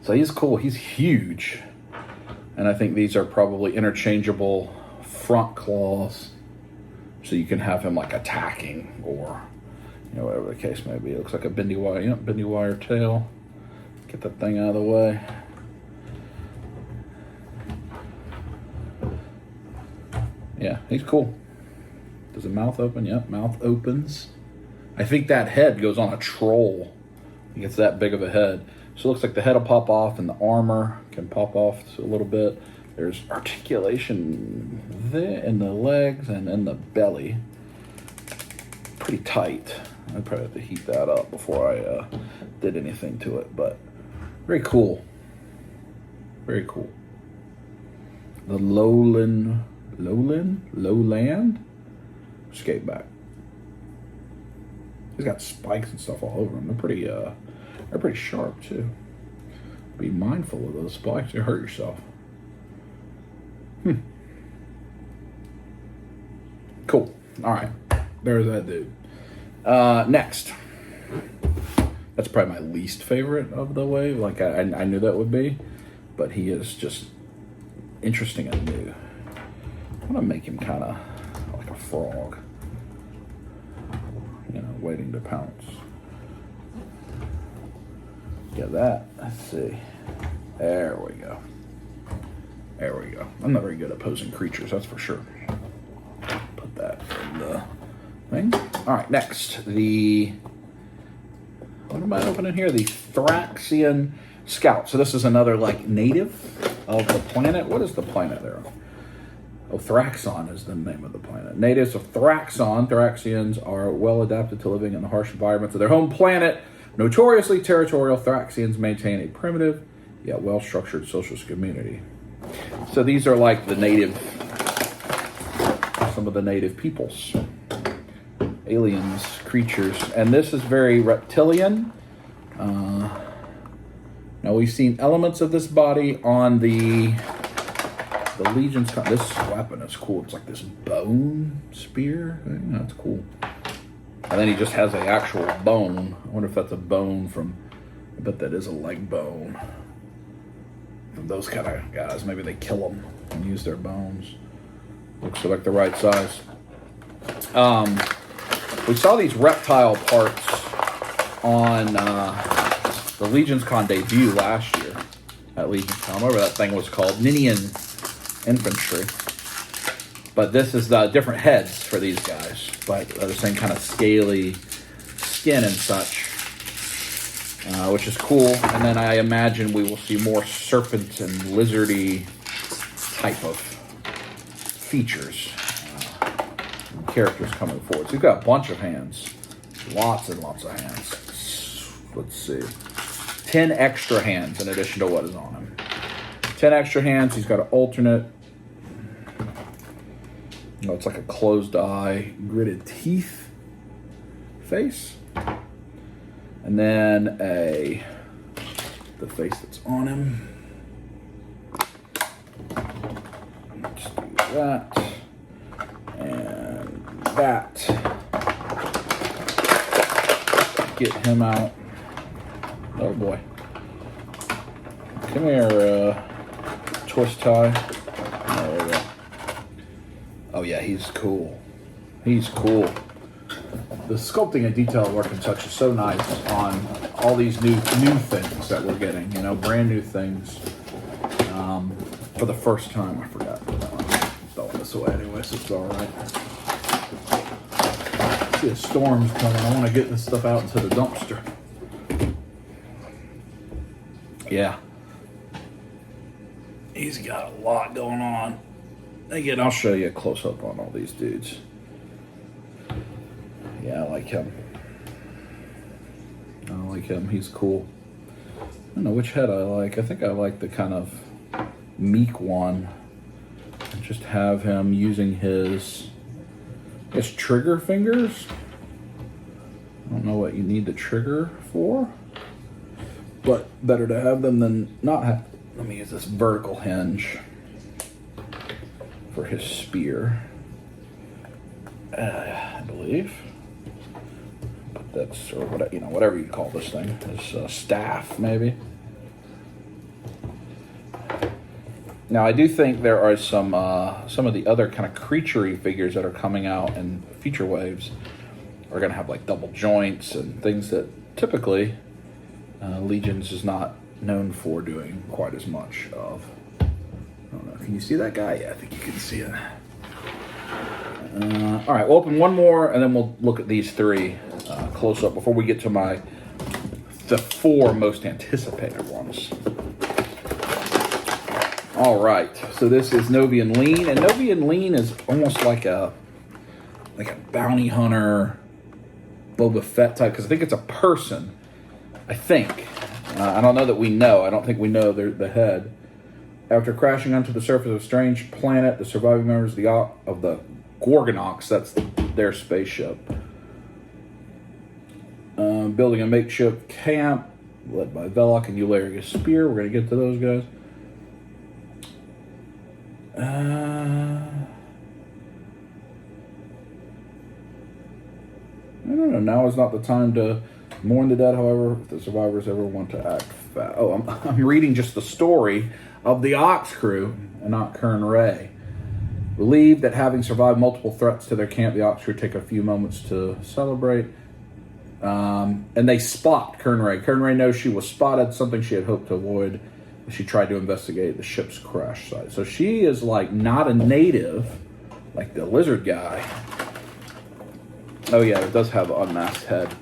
So he's cool. He's huge. And I think these are probably interchangeable front claws, so you can have him like attacking or, whatever the case may be. It looks like a bendy wire tail. Get that thing out of the way. Yeah, he's cool. Does the mouth open? Yep, mouth opens. I think that head goes on a troll. He gets that big of a head. So it looks like the head will pop off and the armor can pop off a little bit. There's articulation there in the legs and in the belly. Pretty tight. I'd probably have to heat that up before I did anything to it, but very cool. Very cool. The lowland skate back. He's got spikes and stuff all over him. They're pretty sharp too. Be mindful of those spikes. You hurt yourself. Cool. All right. There's that dude. Next. That's probably my least favorite of the wave. Like I knew that would be, but he is just interesting and new. I'm gonna make him kind of like a frog, waiting to pounce. Get that. Let's see. There we go. There we go. I'm not very good at posing creatures, that's for sure. Put that in the thing. All right, next. What am I opening here? The Thraxian Scout. So this is another like native of the planet. What is the planet there? Oh, Thraxon is the name of the planet. Natives of Thraxians are well adapted to living in the harsh environments of their home planet. Notoriously territorial, Thraxians maintain a primitive yet well-structured social community. So these are like some of the native peoples, aliens, creatures, and this is very reptilian. Now we've seen elements of this body on the Legions. This weapon is cool. It's like this bone spear. That's cool. And then he just has an actual bone. I wonder if that's a bone from, I bet that is a leg bone. From those kind of guys. Maybe they kill them and use their bones. Looks like the right size. We saw these reptile parts on the Legions Con debut last year at Legions Con. Whatever that thing was called. Ninian Infantry. But this is the different heads for these guys. But the same kind of scaly skin and such. Which is cool. And then I imagine we will see more serpent and lizardy type of features. Characters coming forward. So you've got a bunch of hands. Lots and lots of hands. Let's see. 10 extra hands in addition to what is on him. 10 extra hands. He's got an alternate. It's like a closed eye, gritted teeth face. And then the face that's on him. Let's do that. And that. Get him out. Oh boy. Come here, twist tie. There we go. Oh yeah, he's cool. He's cool. The sculpting and detail work and such is so nice on all these new things that we're getting, brand new things for the first time. I forgot. Throwing this away anyway, so it's all right. I see a storm's coming. I want to get this stuff out into the dumpster. Yeah. He's got a lot going on. Again, I'll show you a close-up on all these dudes. Yeah, I like him. He's cool. I don't know which head I like. I think I like the kind of meek one. And just have him using his trigger fingers. I don't know what you need the trigger for, but better to have them than not have. Let me use this vertical hinge for his spear, I believe. But that's, or whatever you call this thing, his staff maybe. Now I do think there are some of the other kind of creature-y figures that are coming out in future waves are going to have like double joints and things that typically Legions is not known for doing quite as much of. I don't know. Can you see that guy? Yeah, I think you can see it. All right, we'll open one more, and then we'll look at these three close up before we get to the four most anticipated ones. All right, so this is Novian Lean, and Novian Lean is almost like a bounty hunter, Boba Fett type, because I think it's a person. I think. I don't know that we know. I don't think we know the head. After crashing onto the surface of a strange planet, the surviving members of the Gorgonox, that's their spaceship, building a makeshift camp led by Velok and Eularia's Spear. We're going to get to those guys. I don't know. Now is not the time to mourn the dead, however, if the survivors ever want to act fast. Oh, I'm reading just the story of the Ox crew and not Kern Ray. Relieved that having survived multiple threats to their camp, the Ox crew take a few moments to celebrate. And they spot Kern Ray. Kern Ray knows she was spotted, something she had hoped to avoid. She tried to investigate the ship's crash site. So she is like not a native, like the lizard guy. Oh yeah, it does have an unmasked head.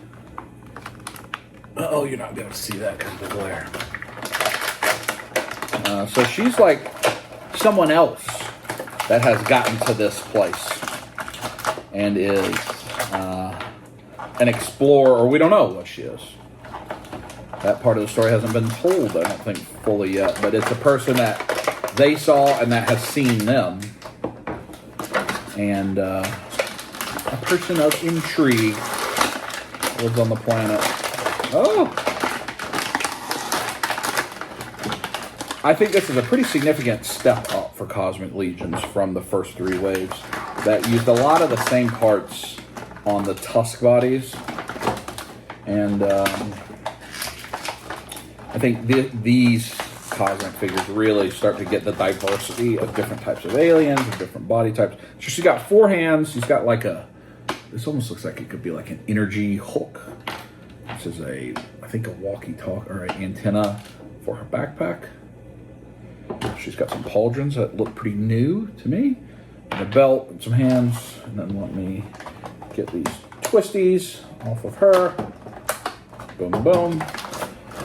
Oh, you're not going to see that because of the glare. So she's like someone else that has gotten to this place and is an explorer, or we don't know what she is. That part of the story hasn't been told, I don't think, fully yet. But it's a person that they saw and that has seen them. And a person of intrigue lives on the planet. Oh! I think this is a pretty significant step up for Cosmic Legions from the first three waves that used a lot of the same parts on the Tusk bodies. And I think these Cosmic figures really start to get the diversity of different types of aliens, of different body types. So she's got 4 hands. She's got like this almost looks like it could be like an energy hook. This is I think a walkie-talkie or an antenna for her backpack. She's got some pauldrons that look pretty new to me. And a belt and some hands. And then let me get these twisties off of her. Boom, boom.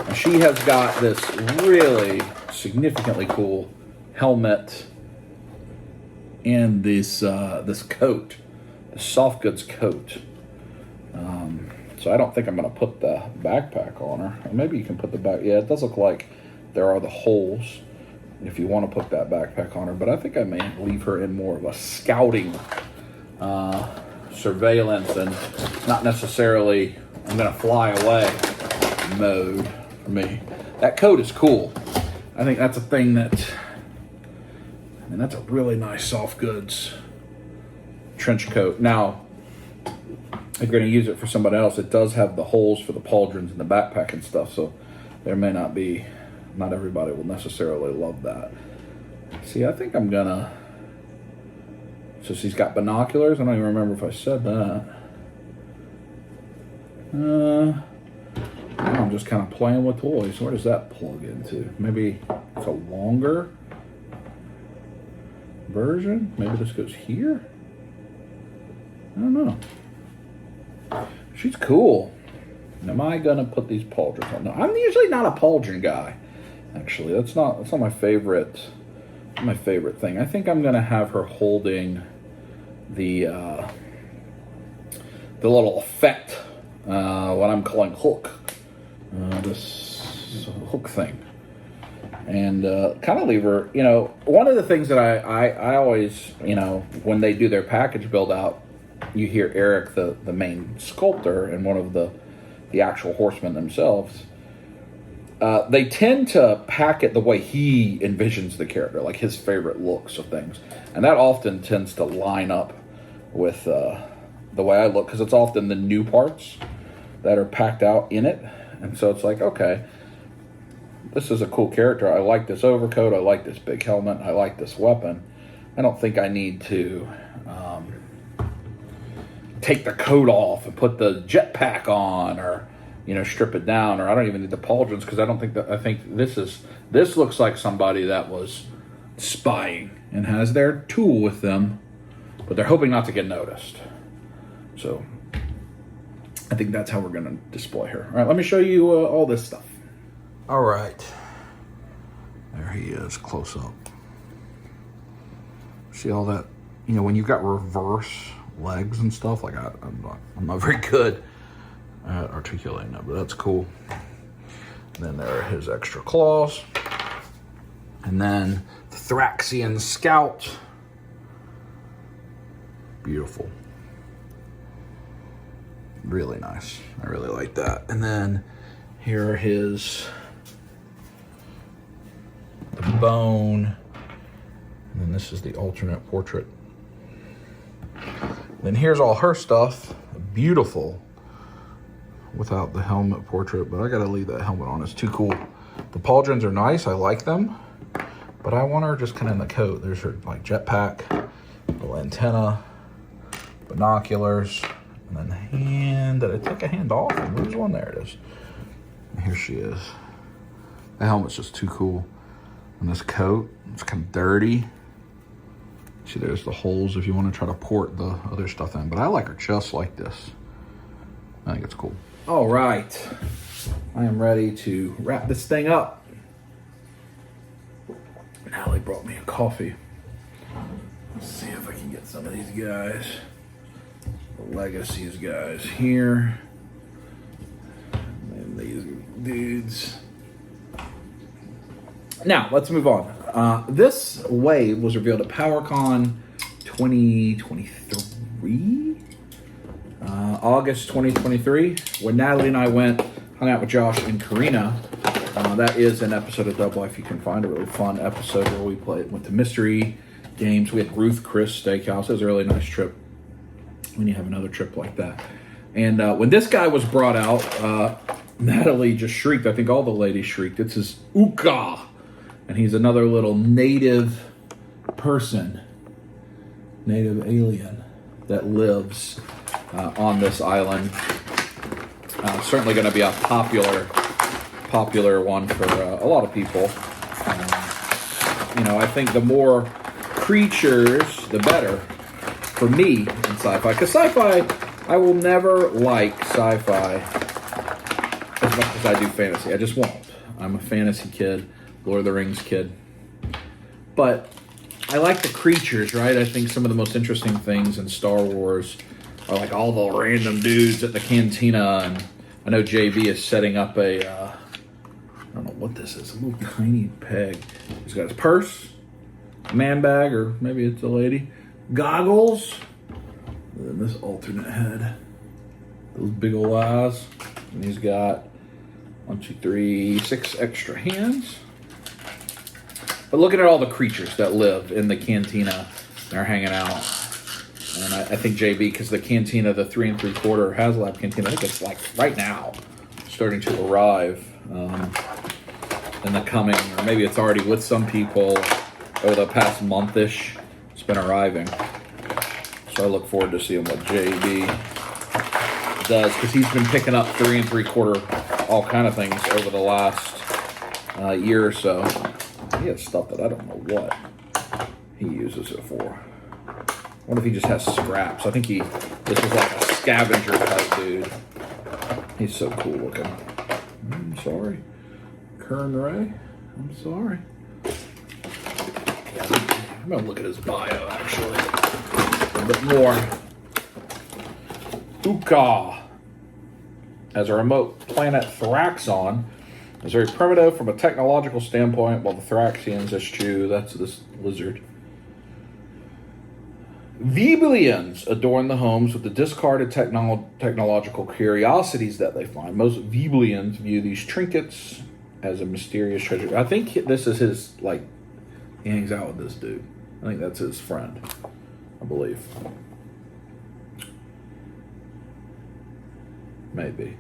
And she has got this really significantly cool helmet and this coat, the soft goods coat. So I don't think I'm going to put the backpack on her. Or maybe you can put the back. Yeah, it does look like there are the holes if you want to put that backpack on her. But I think I may leave her in more of a scouting, surveillance, and not necessarily I'm going to fly away mode for me. That coat is cool. I think that's a thing that's a really nice soft goods trench coat. Now, if you're going to use it for somebody else, it does have the holes for the pauldrons and the backpack and stuff, so there may not everybody will necessarily love that. See, I think I'm gonna, so she's got binoculars. I don't even remember if I said that. I'm just kind of playing with toys. Where does that plug into? Maybe it's a longer version. Maybe this goes here. I don't know. She's cool. Am I gonna put these pauldrons on? No, I'm usually not a pauldron guy. Actually, that's not my favorite. My favorite thing. I think I'm gonna have her holding the little effect, what I'm calling hook, this hook thing, and kind of leave her. You know, one of the things that I always, you know, when they do their package build out, you hear Eric, the main sculptor, and one of the actual horsemen themselves. They tend to pack it the way he envisions the character, like his favorite looks of things, and that often tends to line up with the way I look, because it's often the new parts that are packed out in it. And so it's like, okay, this is a cool character. I like this overcoat. I like this big helmet. I like this weapon. I don't think I need to take the coat off and put the jetpack on, or, you know, strip it down, or I don't even need the pauldrons, because I don't think that, I think this looks like somebody that was spying and has their tool with them, but they're hoping not to get noticed. So I think that's how we're going to display her. All right, let me show you all this stuff. All right. There he is, close up. See all that? You know, when you've got reverse legs and stuff, like I'm not very good at articulating that, but that's cool. And then there are his extra claws. And then the Thraxian Scout. Beautiful. Really nice. I really like that. And then here are his the bone. And then this is the alternate portrait. Then here's all her stuff. Beautiful. Without the helmet portrait, but I gotta leave that helmet on. It's too cool. The pauldrons are nice. I like them. But I want her just kind of in the coat. There's her like jetpack, little antenna, binoculars. And then the hand, did I take a hand off? Where's one? There it is. And here she is. The helmet's just too cool. And this coat, it's kind of dirty. See, there's the holes if you want to try to port the other stuff in. But I like her just like this. I think it's cool. All right. I am ready to wrap this thing up. Allie brought me a coffee. Let's see if I can get some of these guys. The Legacies guys here. And these dudes. Now, let's move on. This wave was revealed at PowerCon 2023? August 2023, when Natalie and I hung out with Josh and Karina. That is an episode of Double Life you can find, a really fun episode where we went to mystery games. We had Ruth Chris Steakhouse. It was a really nice trip when you have another trip like that. And when this guy was brought out, Natalie just shrieked. I think all the ladies shrieked. It's his Uka. And he's another little native person, native alien that lives on this island. Certainly going to be a popular one for a lot of people. You know, I think the more creatures, the better for me in sci-fi. Because sci-fi, I will never like sci-fi as much as I do fantasy. I just won't. I'm a fantasy kid, Lord of the Rings kid. But I like the creatures, right? I think some of the most interesting things in Star Wars are like all the random dudes at the cantina. And I know JB is setting up a, I don't know what this is, a little tiny peg. He's got his purse, a man bag, or maybe it's a lady, goggles, and then this alternate head, those big old eyes. And he's got 1, 2, 3, 6 extra hands. But looking at all the creatures that live in the cantina, they're hanging out. And I think JB, because the cantina, the 3 3/4 HasLab cantina, I think it's like right now starting to arrive in the coming, or maybe it's already with some people over the past month-ish. It's been arriving. So I look forward to seeing what JB does, because he's been picking up 3 3/4 all kind of things over the last year or so. He has stuff that I don't know what he uses it for. I wonder if he just has scraps. I think this is like a scavenger type dude. He's so cool looking. I'm sorry. Kern Ray, I'm sorry. Yeah, I'm gonna look at his bio actually a little bit more. Uka as a remote planet Thraxon is very primitive from a technological standpoint, while the Thraxians eschew, that's this lizard. Vibelians adorn the homes with the discarded technological curiosities that they find. Most Vibelians view these trinkets as a mysterious treasure. I think this is his, like, he hangs out with this dude. I think that's his friend, I believe. Maybe.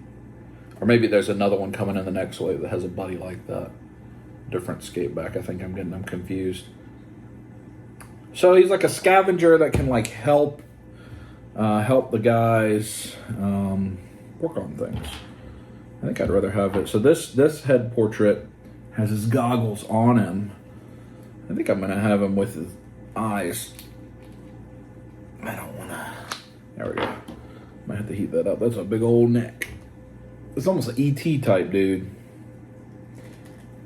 Or maybe there's another one coming in the next wave that has a buddy like that. Different skateback. I think I'm getting them confused. So he's like a scavenger that can like help the guys work on things. I think I'd rather have it. So this head portrait has his goggles on him. I think I'm gonna have him with his eyes. I don't wanna. There we go. Might have to heat that up. That's a big old neck. It's almost an ET type dude,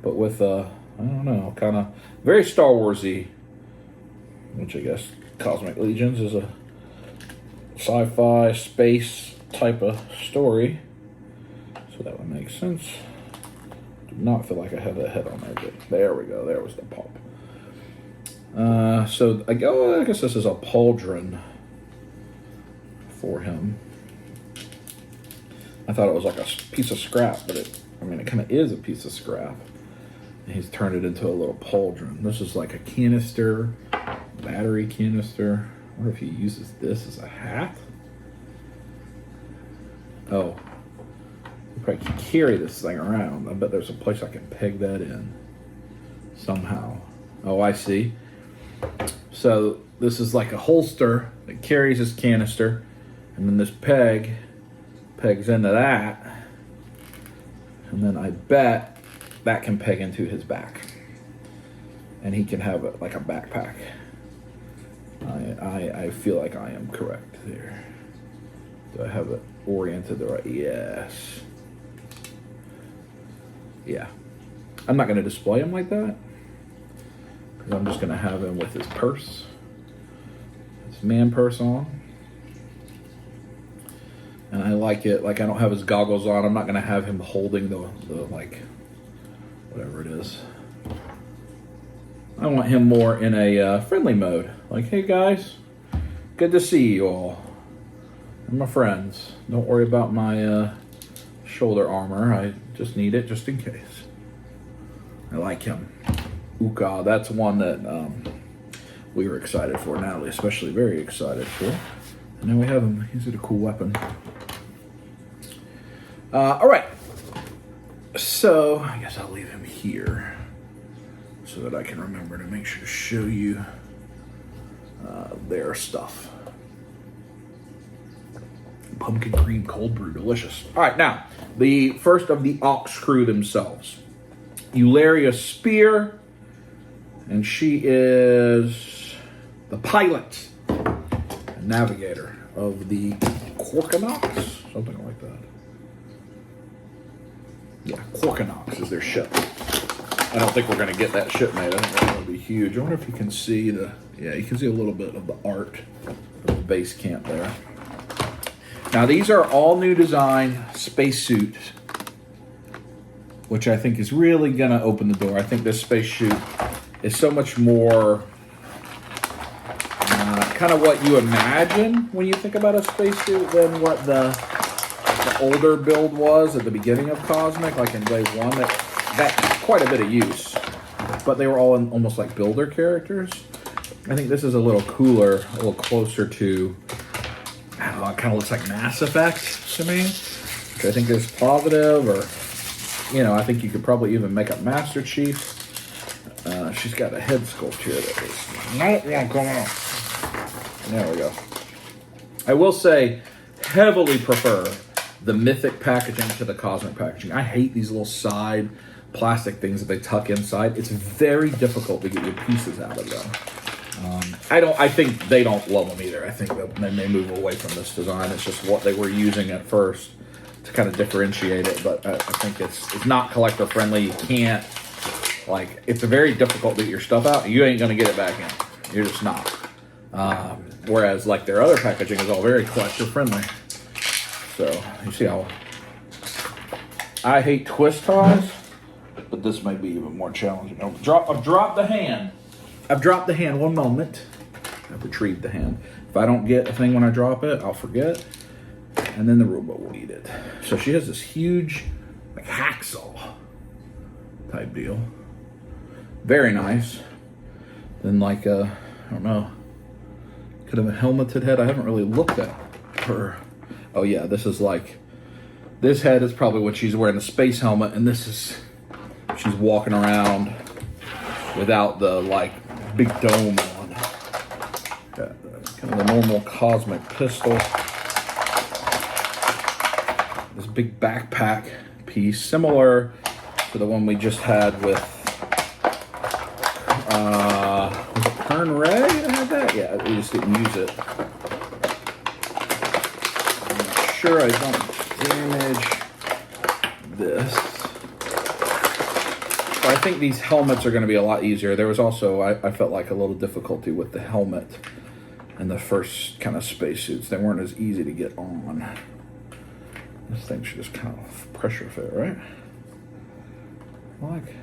but with I don't know, kind of very Star Warsy. Which I guess Cosmic Legions is a sci-fi space type of story, so that would make sense. Do not feel like I have that head on there, but there we go. There was the pop. So I guess this is a pauldron for him. I thought it was like a piece of scrap, but it kind of is a piece of scrap. And he's turned it into a little pauldron. This is like a canister. Battery canister. I wonder if he uses this as a hat. Oh. You probably can carry this thing around. I bet there's a place I can peg that in. Somehow. Oh, I see. So this is like a holster that carries this canister. And then this pegs into that. And then I bet that can peg into his back. And he can have it like a backpack. I feel like I am correct there. Do I have it oriented the right? Yes. Yeah. I'm not going to display him like that, because I'm just going to have him with his purse. His man purse on. And I like it. Like, I don't have his goggles on. I'm not going to have him holding the like, whatever it is. I want him more in a friendly mode. Like, hey guys, good to see you all. And my friends. Don't worry about my shoulder armor. I just need it just in case. I like him. Uka, that's one that we were excited for. Natalie especially very excited for. And now we have him. He's a cool weapon. All right. So I guess I'll leave him here, so that I can remember to make sure to show you their stuff. Pumpkin cream cold brew, delicious. All right, now, the first of the Ox crew themselves. Eularia Spear, and she is the pilot and navigator of the Korkanox, something like that. Yeah, Korkanox is their ship. I don't think we're going to get that ship made. I think that's going to be huge. I wonder if you can see you can see a little bit of the art of the base camp there. Now, these are all new design spacesuits, which I think is really going to open the door. I think this spacesuit is so much more kind of what you imagine when you think about a spacesuit than what the older build was at the beginning of Cosmic, like in Wave 1. That quite a bit of use, but they were all almost like builder characters. I think this is a little cooler, a little closer to, I don't know, it kind of looks like Mass Effect to me, which I think is positive, or, I think you could probably even make up Master Chief. She's got a head sculpt here that is not going on. There we go. I will say, heavily prefer the Mythic packaging to the Cosmic packaging. I hate these little side plastic things that they tuck inside. It's very difficult to get your pieces out of them. I think they don't love them either. I think that then they move away from this design. It's just what they were using at first to kind of differentiate it. But I think it's not collector friendly. You can't, like, it's very difficult to get your stuff out. You ain't going to get it back in. You're just not. Whereas like their other packaging is all very collector friendly. So you see how I hate twist ties, but this might be even more challenging. I've dropped the hand. I've dropped the hand. One moment. I've retrieved the hand. If I don't get a thing when I drop it, I'll forget. And then the robot will eat it. So she has this huge, like, hacksaw type deal. Very nice. Then like I don't know. Could have a helmeted head. I haven't really looked at her. Oh yeah, this is like, this head is probably when she's wearing the space helmet, and this is, she's walking around without the like big dome on. Got kind of the normal Cosmic pistol. This big backpack piece, similar to the one we just had with was it Kern Ray? I had that? Yeah, we just didn't use it. I'm not sure I don't damage this. I think these helmets are going to be a lot easier. There was also, I felt like, a little difficulty with the helmet and the first kind of spacesuits. They weren't as easy to get on. This thing should just kind of pressure fit, right? Like,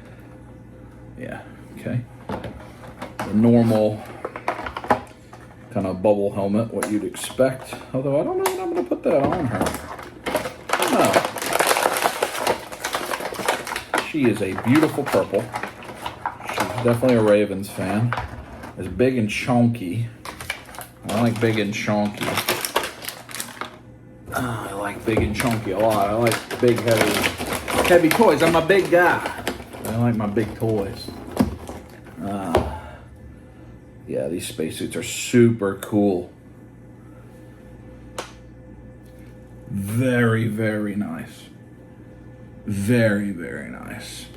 yeah, okay. The normal kind of bubble helmet, what you'd expect. Although I don't know when I'm going to put that on her. I don't know. She is a beautiful purple. She's definitely a Ravens fan. It's big and chunky. I like big and chunky. I like big and chunky a lot. I like big, heavy toys. I'm a big guy. I like my big toys. Yeah, these spacesuits are super cool. Very, very nice. Very, very nice.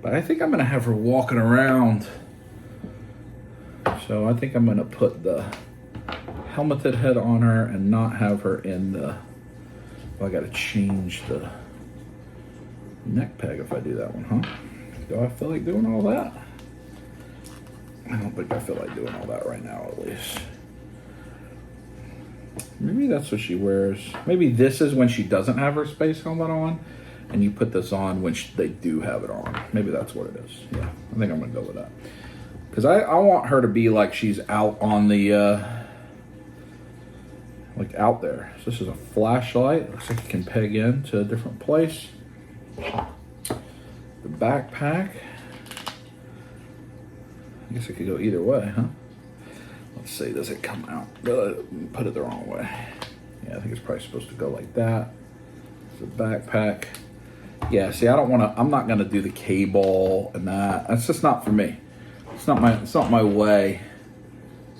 But I think I'm going to have her walking around. So I think I'm going to put the helmeted head on her and not have her in the... Well, I got to change the neck peg if I do that one, huh? Do I feel like doing all that? I don't think I feel like doing all that right now, at least. Maybe that's what she wears. Maybe this is when she doesn't have her space helmet on, and you put this on when they do have it on. Maybe that's what it is. Yeah, I think I'm going to go with that. Because I want her to be like she's out on the, like out there. So this is a flashlight. Looks like you can peg in to a different place. The backpack. I guess it could go either way, huh? Let's see, does it come out? Put it the wrong way. Yeah, I think it's probably supposed to go like that. It's a backpack. Yeah, see, I don't want to, I'm not going to do the cable and that. That's just not for me. It's not my way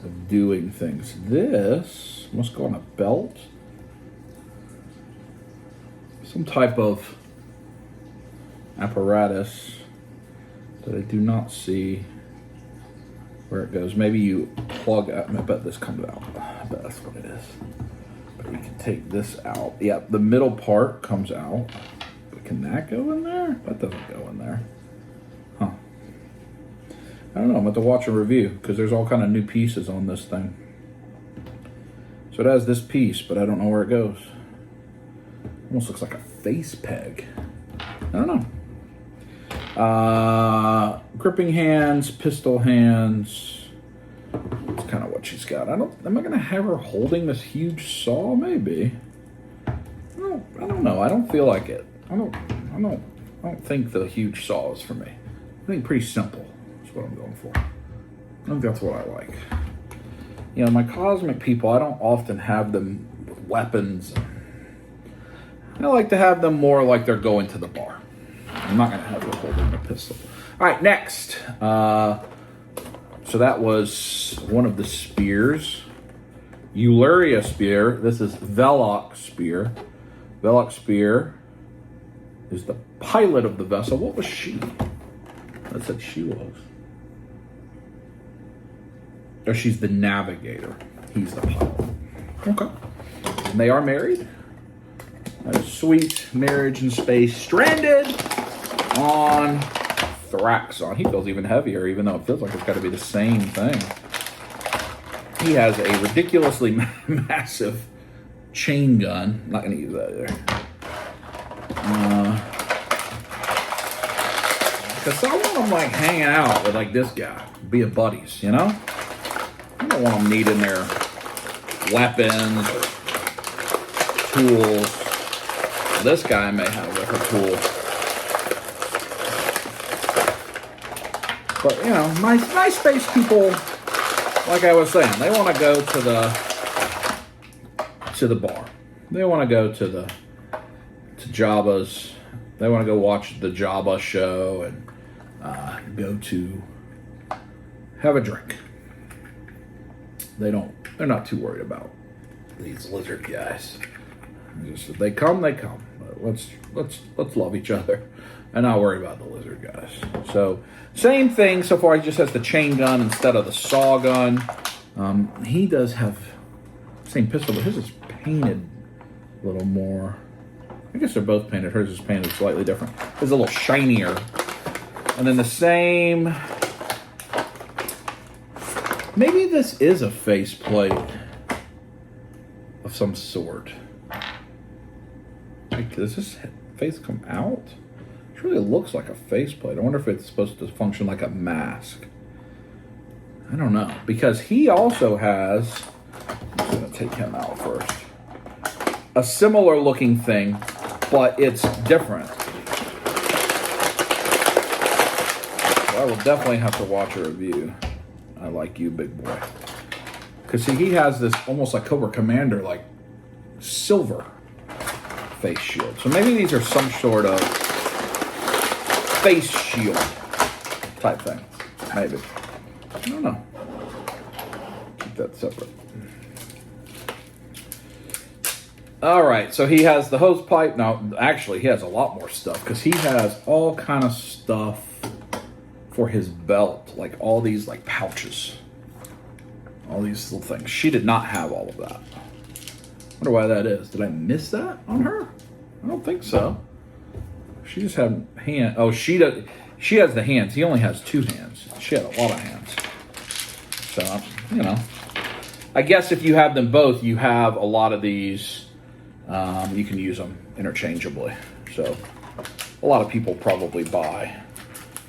of doing things. This must go on a belt. Some type of apparatus that I do not see where it goes. Maybe you plug out. I bet this comes out. I bet that's what it is. But you can take this out. Yeah, the middle part comes out. But can that go in there? That doesn't go in there. Huh. I don't know. I'm about to watch a review because there's all kind of new pieces on this thing. So it has this piece, but I don't know where it goes. Almost looks like a face peg. I don't know. Gripping hands, pistol hands. That's kind of what she's got. Am I gonna have her holding this huge saw? Maybe. I don't know. I don't feel like it. I don't think the huge saw is for me. I think pretty simple is what I'm going for. I think that's what I like. You know, my Cosmic people, I don't often have them with weapons. I like to have them more like they're going to the bar. I'm not going to have her holding a pistol. All right, next. So that was one of the spears. Eularia spear. This is Velok spear. Velok Spear is the pilot of the vessel. What was she? That said she was. Or she's the navigator. He's the pilot. Okay. And they are married. A sweet marriage in space. Stranded on Thraxon. He feels even heavier, even though it feels like it's got to be the same thing. He has a ridiculously massive chain gun. Not going to use that either. Because I want him like hanging out with like this guy, being buddies, you know? I don't want them needing their weapons or tools. This guy may have like a tool. But, you know, my space people, like I was saying, they want to go to the bar. They want to go to Jabba's. They want to go watch the Jabba show and go to have a drink. They're not too worried about these lizard guys. Just, if they come, they come. But let's love each other and not worry about the lizard guys. So same thing so far. He just has the chain gun instead of the saw gun. He does have same pistol, but his is painted a little more. I guess they're both painted. Hers is painted slightly different. It's a little shinier. And then the same. Maybe this is a faceplate of some sort. Like, does this face come out? It really looks like a faceplate. I wonder if it's supposed to function like a mask. I don't know. Because he also has, I'm just going to take him out first, a similar looking thing, but it's different. So I will definitely have to watch a review. I like you, big boy. Because see, he has this almost like Cobra Commander, like silver face shield. So maybe these are some sort of face shield type thing. Maybe. I don't know. Keep that separate. All right, so he has the hose pipe. Now, actually, he has a lot more stuff because he has all kind of stuff for his belt, like all these like pouches, all these little things. She did not have all of that. Wonder why that is. Did I miss that on her? I don't think so. She just had hand. Oh, she does. She has the hands. He only has 2 hands. She had a lot of hands. So, you know, I guess if you have them both, you have a lot of these. You can use them interchangeably. So a lot of people probably buy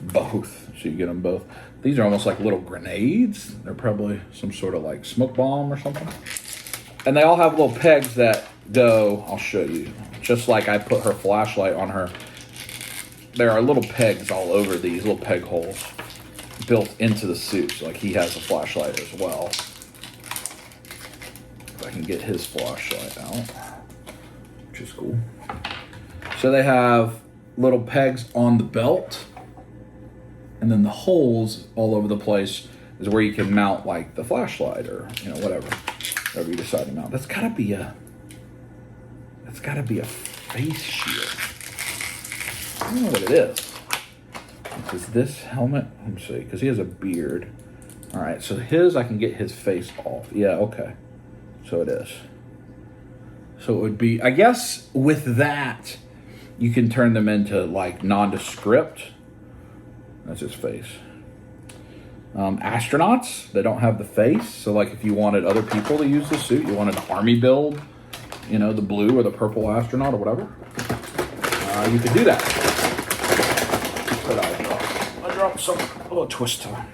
both. So you get them both. These are almost like little grenades. They're probably some sort of like smoke bomb or something. And they all have little pegs that go, I'll show you. Just like I put her flashlight on her. There are little pegs all over these, little peg holes built into the suit. So like he has a flashlight as well. If I can get his flashlight out, which is cool. So they have little pegs on the belt. And then the holes all over the place is where you can mount like the flashlight or, you know, whatever you decide to mount. That's gotta be a face shield. I don't know what it is. Is this helmet? Let me see, because he has a beard. All right, so his, I can get his face off. Yeah, okay. So it is. So it would be, I guess with that, you can turn them into like nondescript. That's his face. Astronauts, they don't have the face. So like if you wanted other people to use the suit, you wanted an army build, you know, the blue or the purple astronaut or whatever, you could do that. I dropped some little twister.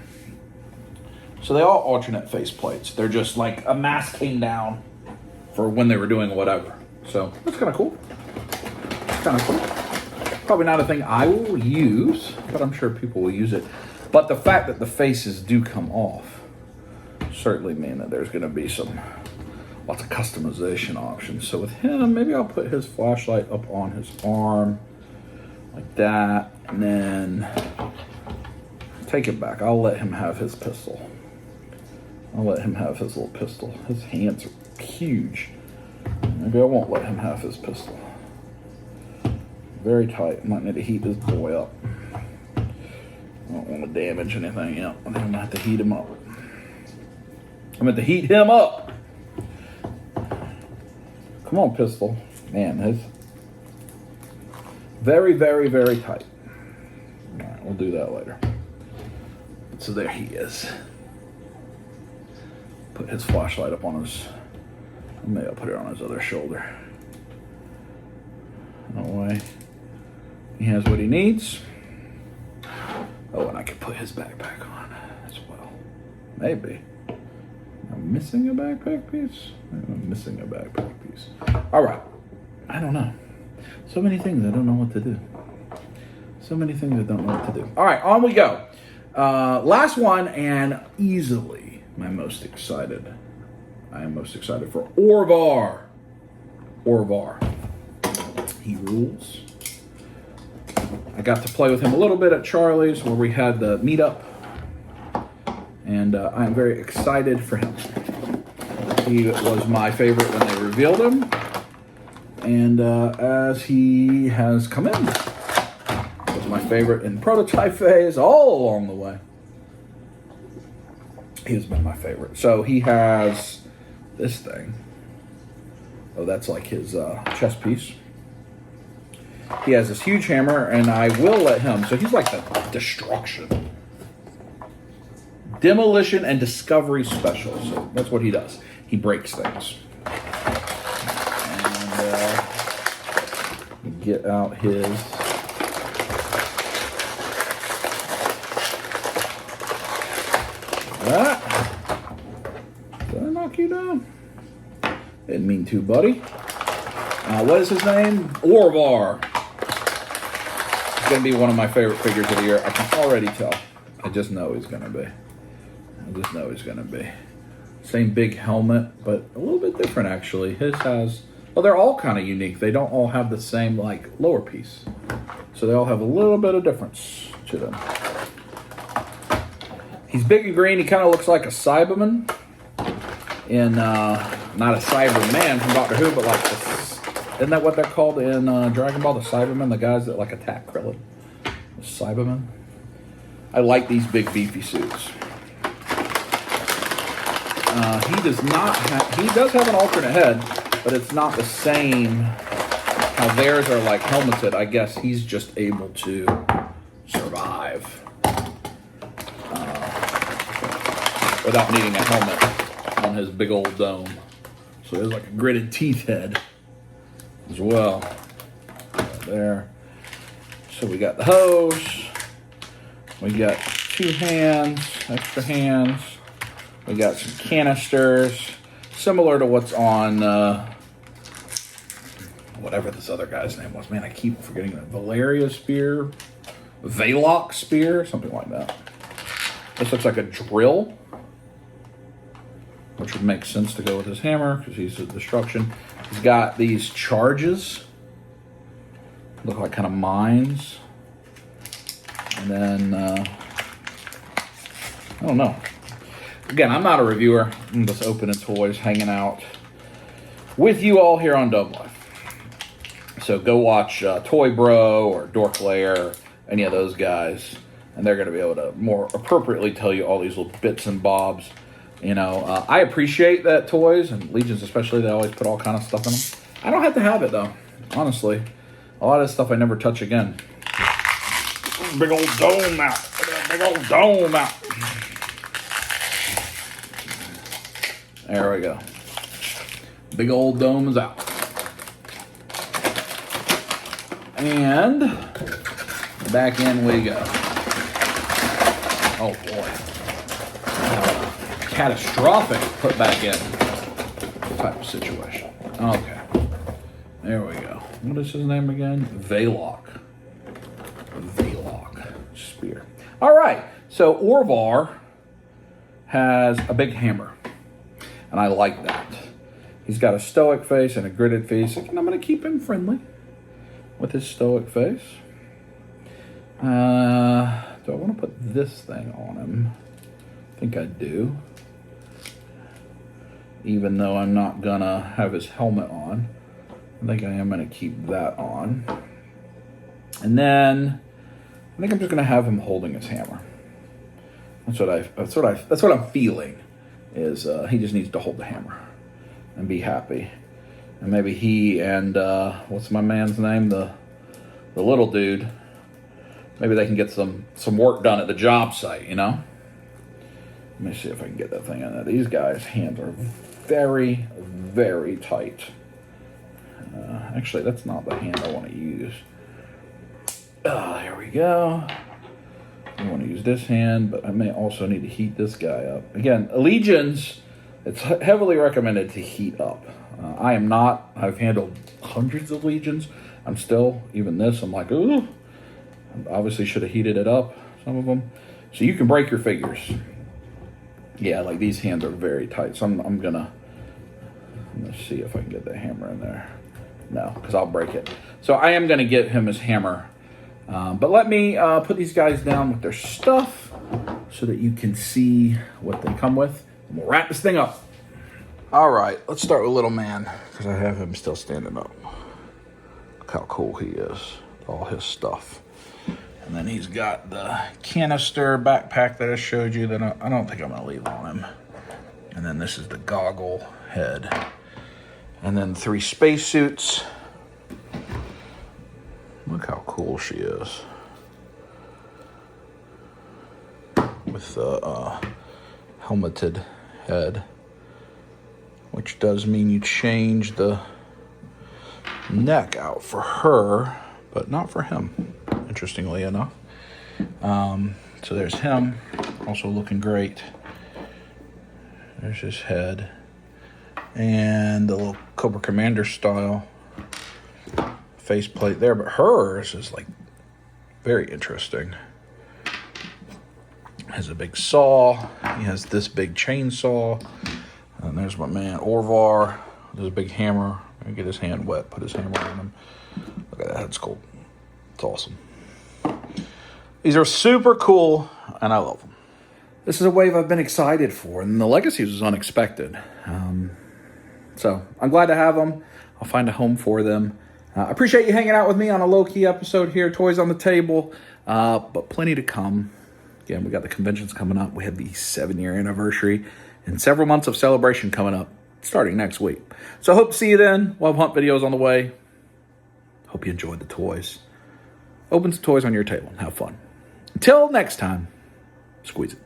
So they all alternate face plates. They're just like a mask came down for when they were doing whatever. So that's kind of cool. It's kind of cool. Probably not a thing I will use, but I'm sure people will use it. But the fact that the faces do come off certainly mean that there's going to be lots of customization options. So with him, maybe I'll put his flashlight up on his arm like that, and then take it back. I'll let him have his pistol. I'll let him have his little pistol. His hands are huge. Maybe I won't let him have his pistol. Very tight. I might need to heat this boy up. I don't want to damage anything yet. I'm going to have to heat him up. I'm going to heat him up. Come on, pistol. Man, it's very, very, very tight. All right, we'll do that later. So there he is. Put his flashlight up on his, maybe I'll put it on his other shoulder. That way he has what he needs. Oh, and I can put his backpack on as well. Maybe. I'm missing a backpack piece? I'm missing a backpack piece. All right. I don't know. So many things I don't know what to do. So many things I don't know what to do. All right, on we go. Last one, and easily my most excited. I am most excited for Orvar. Orvar. He rules. I got to play with him a little bit at Charlie's where we had the meetup. And I'm very excited for him. He was my favorite when they revealed him. And as he has come in, was my favorite in prototype phase all along the way. He has been my favorite. So he has this thing. Oh, that's like his chest piece. He has this huge hammer, and I will let him. So he's like the destruction. Demolition and discovery special. So that's what he does. He breaks things. And get out his... That. Did I knock you down? Didn't mean to, buddy. What is his name? Orvar. He's going to be one of my favorite figures of the year. I can already tell. I just know he's going to be. I just know he's going to be. Same big helmet, but a little bit different, actually. His has... Well, they're all kind of unique. They don't all have the same, like, lower piece. So they all have a little bit of difference to them. He's big and green. He kind of looks like a Cyberman. In, not a Cyberman from Doctor Who, but like this. Isn't that what they're called in Dragon Ball? The Cybermen? The guys that like attack Krillin. The Cybermen. I like these big beefy suits. He does not have, he does have an alternate head, but it's not the same how theirs are like helmeted. I guess he's just able to survive without needing a helmet on his big old dome. So there's like a gritted teeth head as well. There. So we got the hose. We got 2 hands, extra hands. We got some canisters, similar to what's on whatever this other guy's name was. Man, I keep forgetting that. Valeria spear, Valok spear, something like that. This looks like a drill, which would make sense to go with his hammer because he's a destruction. He's got these charges, look like kind of mines, and then I don't know. Again, I'm not a reviewer. I'm just opening toys, hanging out with you all here on Dub Life. So go watch Toy Bro or Dork Lair, or any of those guys, and they're going to be able to more appropriately tell you all these little bits and bobs. You know, I appreciate that toys, and Legions especially, they always put all kind of stuff in them. I don't have to have it, though, honestly. A lot of this stuff I never touch again. Big old dome out. Look at that big old dome out. There we go. Big old dome is out. And back in we go. Oh boy. Catastrophic put back in type of situation. Okay. There we go. What is his name again? Valok. Valok spear. All right. So Orvar has a big hammer. And I like that. He's got a stoic face and a gritted face. And I'm going to keep him friendly with his stoic face. Do I want to put this thing on him? I think I do. Even though I'm not going to have his helmet on. I think I am going to keep that on. And then I think I'm just going to have him holding his hammer. That's what I'm feeling. Is he just needs to hold the hammer and be happy. And maybe he and what's my man's name? The little dude. Maybe they can get some work done at the job site, you know? Let me see if I can get that thing in there. These guys' hands are very, very tight. Actually, that's not the hand I want to use. There we go. I want to use this hand, but I may also need to heat this guy up. Again, Legions, it's heavily recommended to heat up. I am not. I've handled hundreds of Legions. I'm still, even this, I'm like, ooh. I obviously should have heated it up, some of them. So you can break your figures. Yeah, like these hands are very tight. So I'm gonna see if I can get the hammer in there. No, because I'll break it. So I am gonna get him his hammer. But let me put these guys down with their stuff so that you can see what they come with. And we'll wrap this thing up. All right, let's start with little man because I have him still standing up. Look how cool he is. All his stuff. And then he's got the canister backpack that I showed you that I don't think I'm going to leave on him. And then this is the goggle head. And then 3 spacesuits. Look how cool she is. With the helmeted head. Which does mean you change the neck out for her, but not for him, interestingly enough. So there's him, also looking great. There's his head. And the little Cobra Commander style faceplate there, but hers is like very interesting. Has a big saw. He has this big chainsaw. And there's my man Orvar. There's a big hammer. I get his hand wet, put his hammer on him. Look at that, that's cool. It's awesome. These are super cool, and I love them. This is a wave I've been excited for, and the Legacies was unexpected. So I'm glad to have them. I'll find a home for them. I appreciate you hanging out with me on a low-key episode here, Toys on the Table, but plenty to come. Again, we got the conventions coming up. We have the 7-year anniversary and several months of celebration coming up starting next week. So I hope to see you then. We'll have hunt videos on the way. Hope you enjoyed the toys. Open some toys on your table and have fun. Until next time, squeeze it.